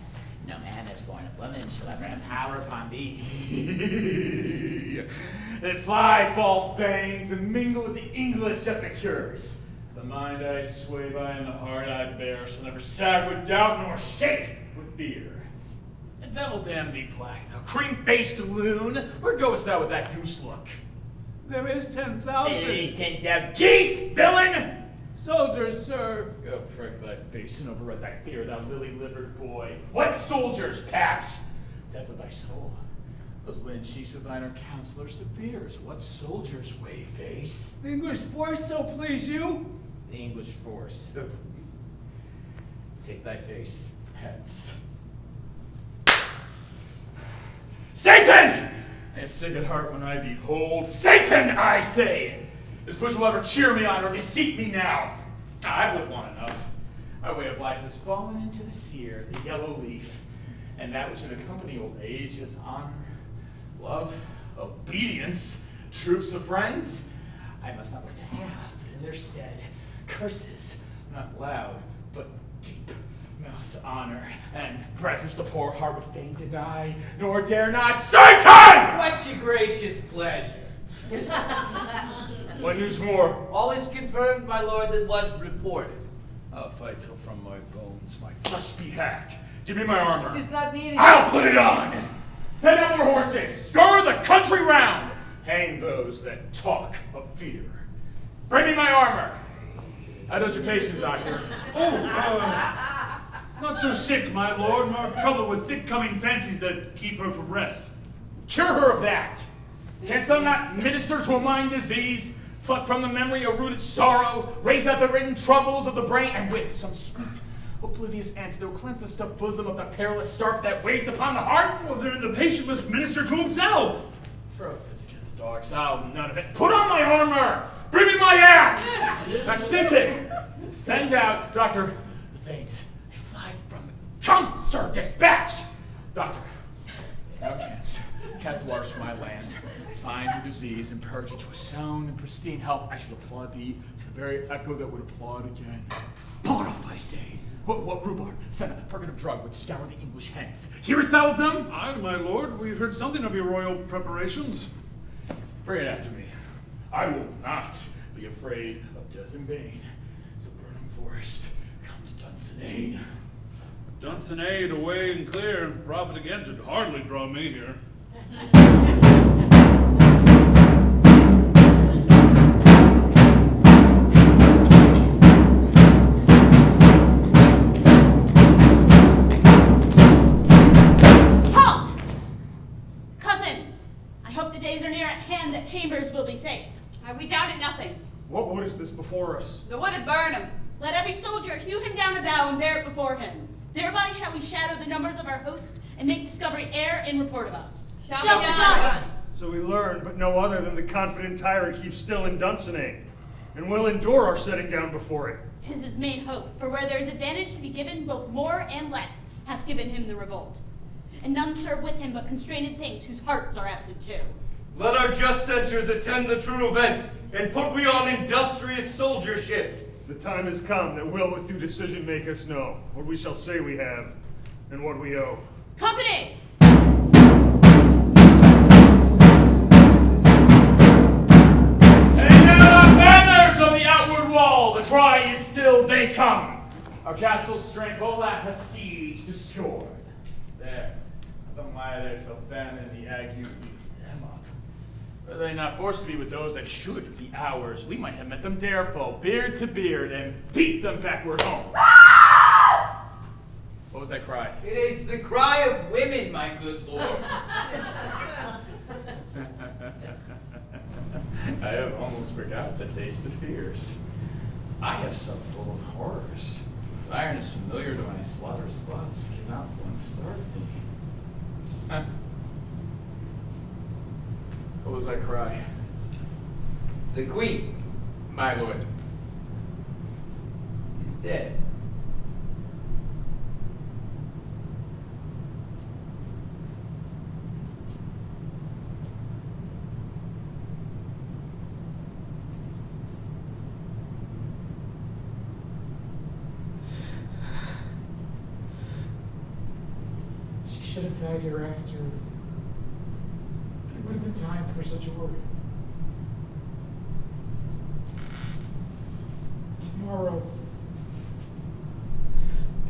No man that's born of woman shall ever have power upon thee. Then fly, false things, and mingle with the English epicures. The mind I sway by and the heart I bear shall never sag with doubt nor shake with fear. The devil damn thee, black, thou cream-faced loon! Where goest thou with that goose look? There is 10,000. Hey, 10,000 geese, villain! Soldiers, sir. Go prick thy face and override thy fear, thou lily-livered boy. What soldiers, Pat? Dead with thy soul. Those linen chiefs of thine are counselors to fears. What soldiers, wave face? The English force, so please you. The English force, so please. Take thy face hence. Seyton! I am sick at heart when I behold Seyton, I say! This bush will ever cheer me on or deceit me now. I've lived long enough. My way of life has fallen into the sear, the yellow leaf, and that which should accompany old age is honor, love, obedience, troops of friends. I must not look to have, but in their stead, curses, not loud, but deep. Mouth honor, and breath which the poor heart would fain deny, nor dare not. Seyton! What's your gracious pleasure? What news more? All is confirmed, my lord, that was reported. I'll fight till from my bones my flesh be hacked. Give me my armor. It is not needed. I'll put it on! Send out more horses! Stir the country round! Hang those that talk of fear. Bring me my armor! How does your patient, doctor? Not so sick, my lord, more trouble with thick-coming fancies that keep her from rest. Cure her of that! Canst thou not minister to a mind disease, pluck from the memory a rooted sorrow, raise out the written troubles of the brain, and with some sweet, oblivious antidote cleanse the stuffed bosom of the perilous starf that weighs upon the heart? Well, then the patient must minister to himself. Throw physic at the dogs, I'll none of it. Put on my armor! Bring me my axe! That's Seyton! Send out, Doctor, the veins. They fly from it. Come, sir, dispatch! Doctor, if thou canst, cast the waters from my land, find your disease, and purge it to a sound and pristine health, I should applaud thee to the very echo that would applaud again. Pull it off, I say. What rhubarb, senna, purgative drug would scour the English hence? Hearest thou of them? Aye, my lord, we heard something of your royal preparations. Bring it after me. I will not be afraid of death and bane. So Burnham Forest, come to Dunsinane. Dunsinane, away and clear. Profit again should hardly draw me here. Halt! Cousins, I hope the days are near at hand that Chambers will be safe. We doubted nothing. What is this before us? The wood of Burnham. Let every soldier hew him down a bough and bear it before him. Thereby shall we shadow the numbers of our host and make discovery ere in report of us. Shall be done. So we learn, but no other than the confident tyrant keeps still in Dunsinane, and will endure our setting down before it. 'Tis his main hope, for where there is advantage to be given, both more and less hath given him the revolt. And none serve with him but constrained things whose hearts are absent too. Let our just censures attend the true event, and put we on industrious soldiership. The time has come that will with due decision make us know what we shall say we have, and what we owe. Company! Hang out banners on the outward wall. The cry is still, they come. Our castle's strength, Olaf has siege to Siward. There. Let them lie there till famine and the ague eats them up. Were they not forced to be with those that should be ours, we might have met them dareful, beard to beard, and beat them backward home. What was that cry? It is the cry of women, my good lord. I have almost forgot the taste of fears. I have some full of horrors. But iron is familiar to my slaughterous thoughts, cannot one start me. Huh? What was that cry? The queen, my lord, is dead. She should have died hereafter. There would have been time for such a worry. Tomorrow.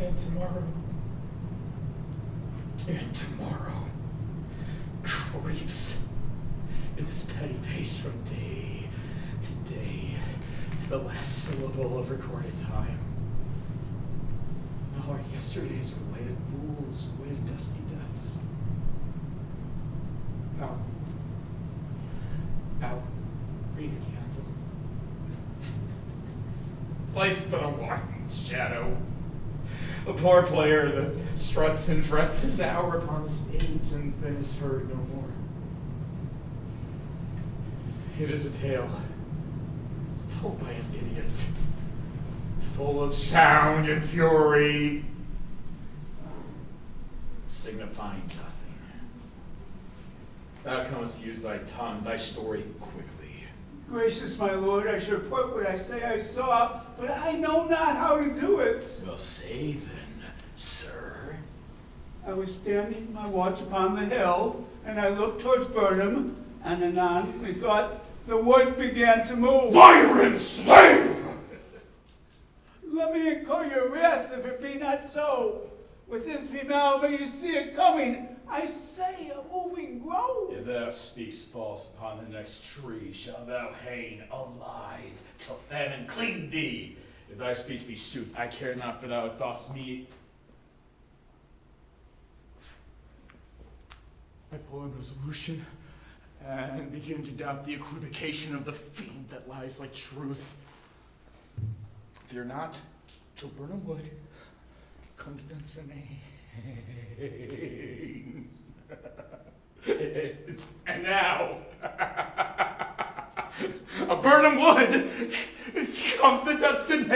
And tomorrow. And tomorrow creeps in this petty pace from day to day to the last syllable of recorded time. All our yesterdays are lighted fools, lighted dusty deaths. Out. Out. Breathe a candle. Life's but a walking shadow. A poor player that struts and frets his hour upon the stage and then is heard no more. It is a tale told by an idiot, full of sound and fury, signifying nothing. Thou comest to use thy tongue, thy story quickly. Gracious my lord, I shall report what I say I saw, but I know not how to do it. Well, say then, sir. I was standing my watch upon the hill, and I looked towards Burnham, and anon we thought the wood began to move. Tyrant slave! Let me incur your wrath if it be not so. Within 3 miles may you see it coming. I say a moving grove. If thou speakst false upon the next tree, shalt thou hang alive till famine clean thee. If thy speech be sooth, I care not for thou dost me. I pull a resolution and begin to doubt the equivocation of the fiend that lies like truth. Fear not, till Burnham wood come to Dunsany. And now, a Burnham wood comes to Dunsany.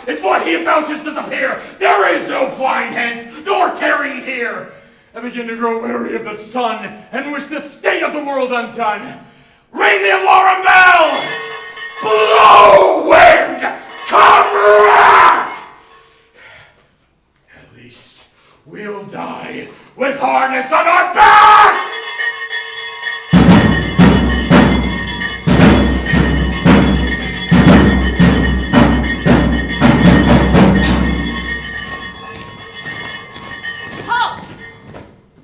If what he avouches disappear, there is no flying hence, nor tarrying here. I begin to grow weary of the sun, and wish the state of the world undone. Ring the alarm bell! Blow, wind, come back! At least we'll die with harness on our backs!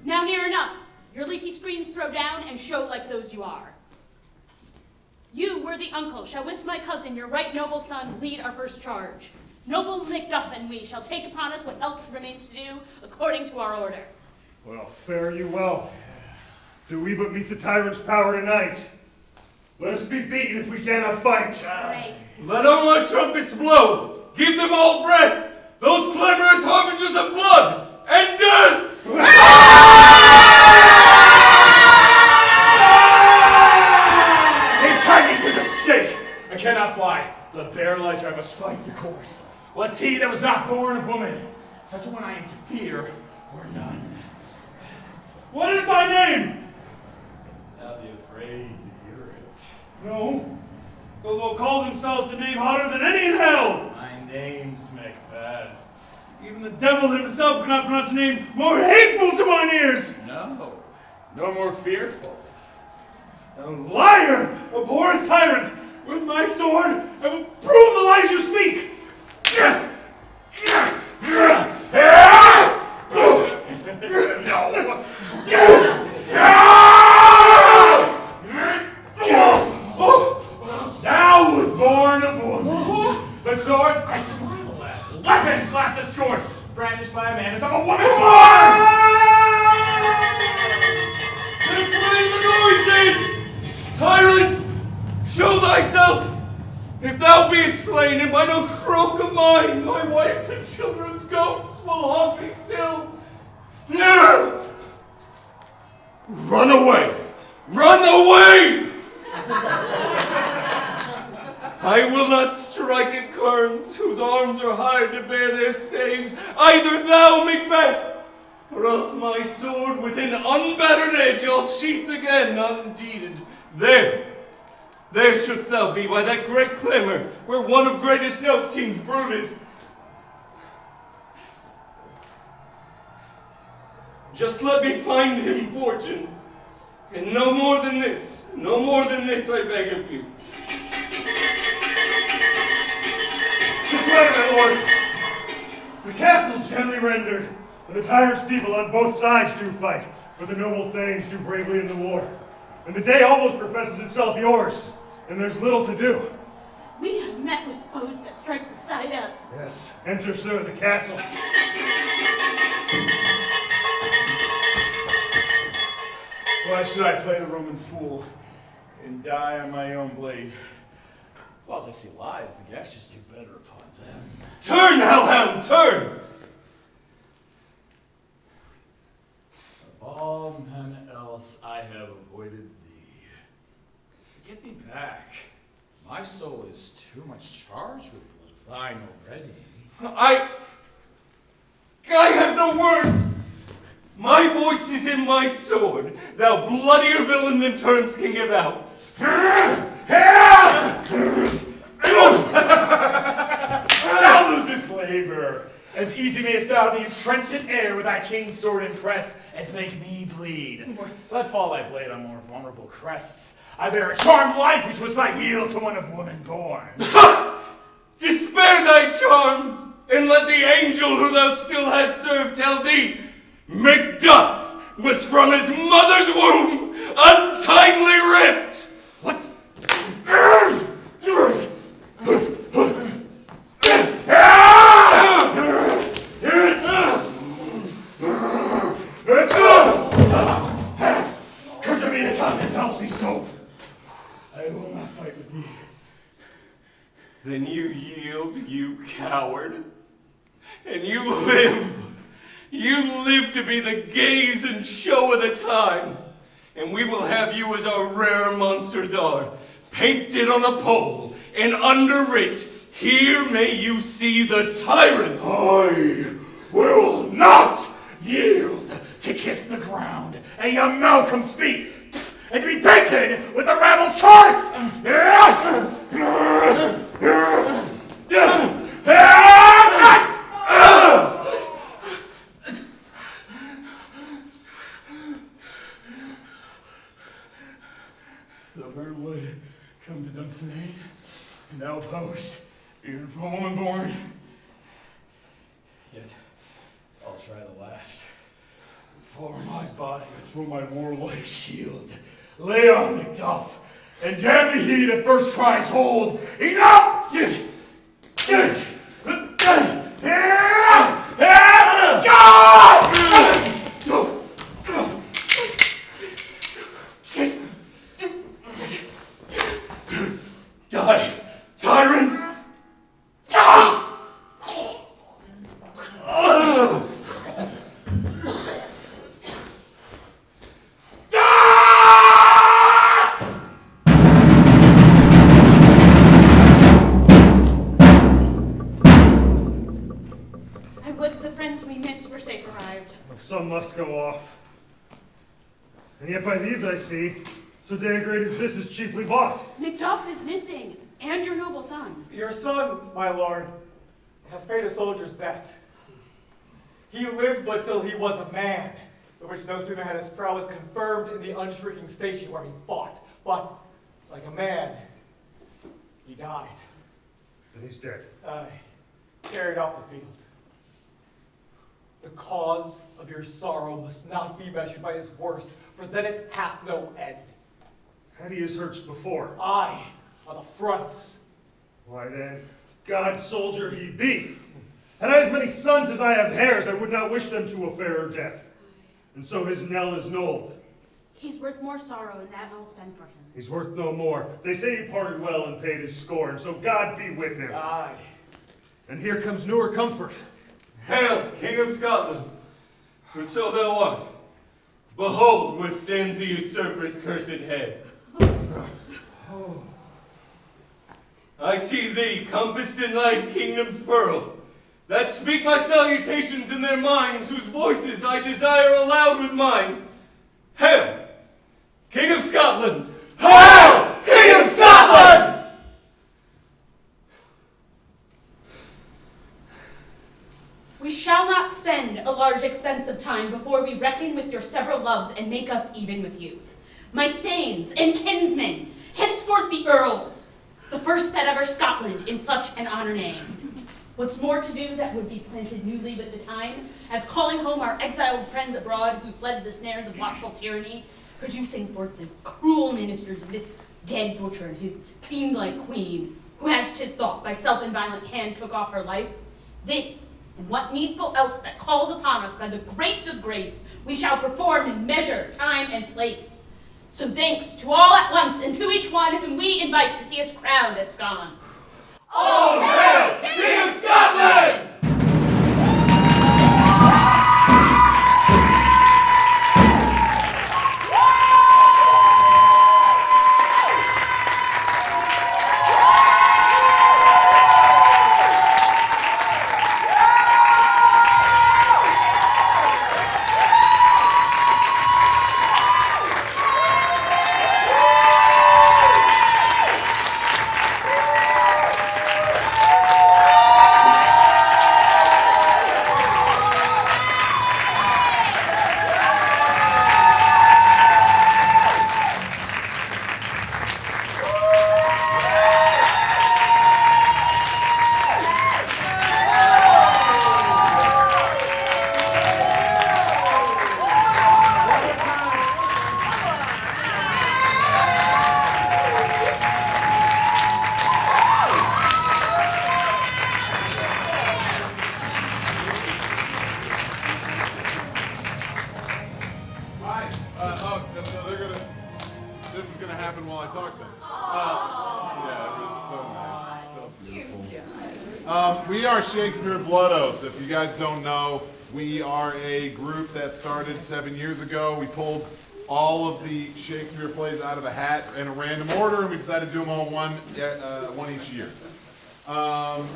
Now near enough. Your leaky screens throw down and show like those you are. You, worthy uncle, shall with my cousin, your right noble son, lead our first charge. Noble Macduff and we shall take upon us what else remains to do, according to our order. Well, fare you well. Do we but meet the tyrant's power tonight? Let us be beaten if we cannot fight. Right. Let all our trumpets blow. Give them all breath. Those clamorous harbingers of blood and death. They tie me to the stake. I cannot fly. The bear like I must fight the course. What's he that was not born of woman? Such a one I am to fear, or none. What is thy name? Not be afraid to hear it. No. Though they'll call themselves the name hotter than any in hell. My name's Macbeth. Even the devil himself cannot pronounce a name more hateful to mine ears. No, no more fearful. A liar, a porous tyrant. With my sword, I will prove the lies you speak. Thou was born of woman. The swords I smile at. Weapons laugh to scorn. Brandished by a man as I'm a woman born. Tyrant, show thyself! If thou beest slain, and by no stroke of mine, my wife and children's ghosts will haunt me still. No! Run away! Run away! I will not strike at kerns whose arms are hired to bear their staves, either thou, Macbeth, or else my sword within unbattered edge I'll sheath again undeeded. There shouldst thou be by that great clamor, where one of greatest note seems brooded. Just let me find him, fortune, and no more than this I beg of you. This way, my lord. The castle's gently rendered, and the tyrant's people on both sides do fight, for the noble thanes do bravely in the war. And the day almost professes itself yours, and there's little to do. We have met with foes that strike beside us. Yes, enter, sir, the castle. Why should I play the Roman fool and die on my own blade? Well, as I see lives, the gashes do better upon them. Turn, hellhound, turn! Of all men else, I have avoided thee. Get thee back. My soul is too much charged with blood of thine already. I have no words. My voice is in my sword, thou bloodier villain than terms can give out. this labor. As easy mayst thou the entrenchant air with thy keen sword impress as make me bleed. Let fall thy blade on more vulnerable crests. I bear a charmed life which was thy yield to one of woman born. Despair thy charm, and let the angel who thou still hast served tell thee, Macduff was from his mother's womb untimely ripped. What? Come to me the tongue that tells me so. I will not fight with thee. Then you yield, you coward, and you live. You live to be the gaze and show of the time, and we will have you as our rare monsters are, painted on a pole, and underwrit, here may you see the tyrant. I will not yield to kiss the ground at young Malcom's feet and to be painted with the rabble's curse. The bird would come to Dunsinane, and thou opposed, even for a woman born. Yet I'll try the last. For my body and through my warlike shield, lay on Macduff, and damn be he that first cries hold. Enough! Die, tyrant! I would the friends we missed were safe arrived. Some must go off. And yet by these I see, so day great as this is cheaply bought. Macduff is missing, and your noble son. Your son, my lord, hath paid a soldier's debt. He lived but till he was a man, the which no sooner had his prowess confirmed in the unshrinking station where he fought, but, like a man, he died. And he's dead. Aye, carried off the field. The cause of your sorrow must not be measured by his worth, for then it hath no end. Had he his hurts before? Aye, on the fronts. Why then, God's soldier he be. Had I as many sons as I have hairs, I would not wish them to a fairer death. And so his knell is knolled. He's worth more sorrow, and that I'll spend for him. He's worth no more. They say he parted well and paid his score, and so God be with him. Aye. And here comes newer comfort. Hail, King of Scotland, for so thou art. Behold where stands the usurper's cursed head. I see thee compassed in thy kingdom's pearl, that speak my salutations in their minds, whose voices I desire aloud with mine. Hail, King of Scotland! Hail, King of Scotland! We shall not spend a large expense of time before we reckon with your several loves and make us even with you. My thanes and kinsmen, henceforth be earls, the first that ever Scotland in such an honor name. What's more to do that would be planted newly with the time, as calling home our exiled friends abroad who fled the snares of watchful tyranny, producing forth the cruel ministers of this dead butcher and his fiend-like queen, who as 'tis thought by self and violent hand took off her life. This, and what needful else that calls upon us by the grace of grace, we shall perform in measure, time, and place. So thanks to all at once, and to each one whom we invite to see us crowned at Scone. All hail, King of Scotland! We are Shakespeare Blood Oath. If you guys don't know, we are a group that started 7 years ago. We pulled all of the Shakespeare plays out of a hat in a random order, and we decided to do them all one each year.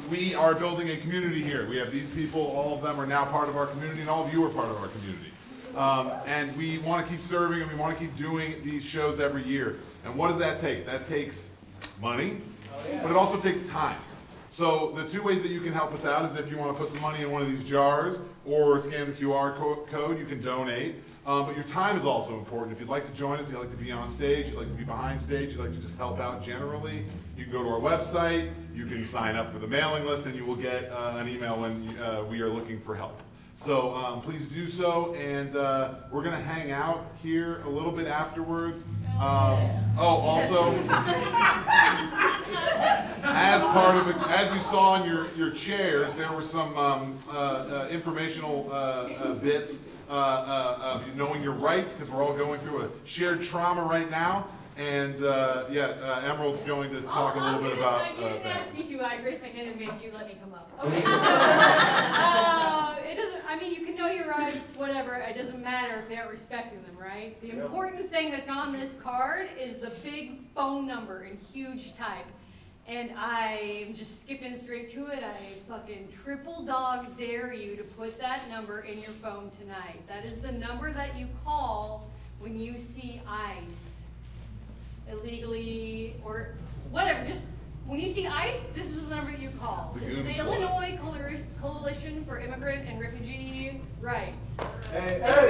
We are building a community here. We have these people, all of them are now part of our community, and all of you are part of our community. And we want to keep serving, and we want to keep doing these shows every year. And what does that take? That takes money, but it also takes time. So the two ways that you can help us out is if you want to put some money in one of these jars or scan the QR code, you can donate. But your time is also important. If you'd like to join us, you'd like to be on stage, you'd like to be behind stage, you'd like to just help out generally, you can go to our website, you can sign up for the mailing list, and you will get an email when we are looking for help. So please do so, and we're going to hang out here a little bit afterwards. Also, as part of it, as you saw in your chairs, there were some informational bits of knowing your rights, because we're all going through a shared trauma right now. And Emerald's going to talk a little bit about You didn't that. ask me to. I raised my hand and made you let me come up. Okay, so it doesn't. I mean, you can know your rights, whatever. It doesn't matter if they aren't respecting them, right? The important thing that's on this card is the big phone number in huge type. And I'm just skipping straight to it. I fucking triple dog dare you to put that number in your phone tonight. That is the number that you call when you see ICE. Illegally or whatever, just when you see ICE, this is the number you call. This is the Illinois Coalition for Immigrant and Refugee Rights. Hey. They have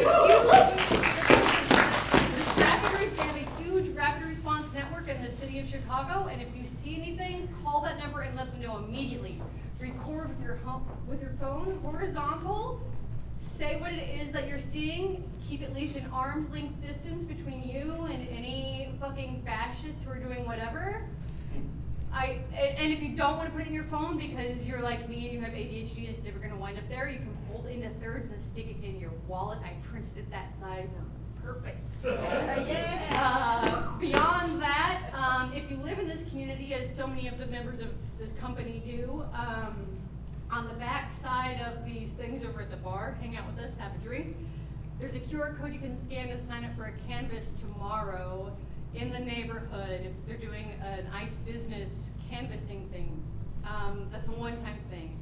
a huge rapid response network in the city of Chicago, and if you see anything, call that number and let them know immediately. Record with your phone horizontal. Say what it is that you're seeing. Keep at least an arm's length distance between you and any fucking fascists who are doing whatever. And if you don't want to put it in your phone because you're like me and you have ADHD and it's never going to wind up there, you can fold it into thirds and stick it in your wallet. I printed it that size on purpose. Beyond that, if you live in this community, as so many of the members of this company do, on the back side of these things over at the bar, hang out with us, have a drink. There's a QR code you can scan to sign up for a canvas tomorrow in the neighborhood. They're doing an ICE business canvassing thing. That's a one-time thing.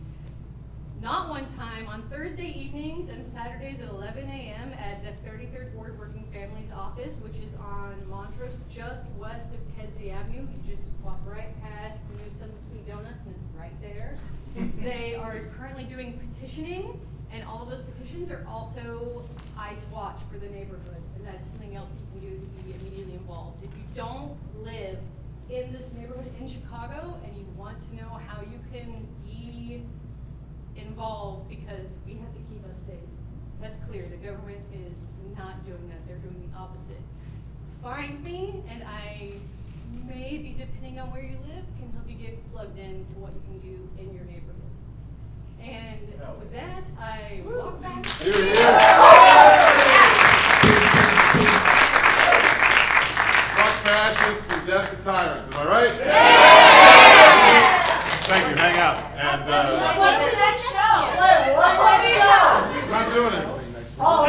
Not one time, on Thursday evenings and Saturdays at 11 a.m. at the 33rd Ward Working Families Office, which is on Montrose, just west of Kedzie Avenue. You just walk right past the new Sun Sweet Donuts and it's right there. They are currently doing petitioning, and all of those petitions are also ICE Watch for the neighborhood, and that is something else that you can do to be immediately involved. If you don't live in this neighborhood in Chicago and you want to know how you can be involved, because we have to keep us safe. That's clear. The government is not doing that. They're doing the opposite. Find me, and I maybe, depending on where you live, can help you get plugged in to what you can do in your neighborhood. And with that, I walk back. Fuck fascists and death to tyrants, am I right? Thank you, hang out. And What's the next show? not doing anything. Oh,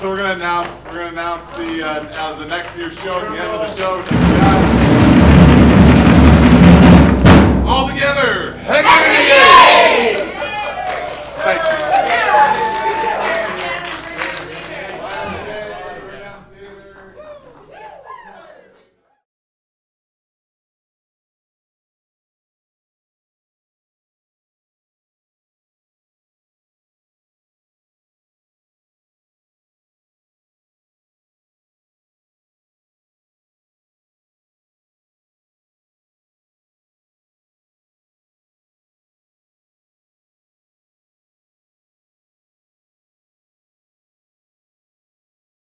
So we're gonna announce the next year's show at the end of the show.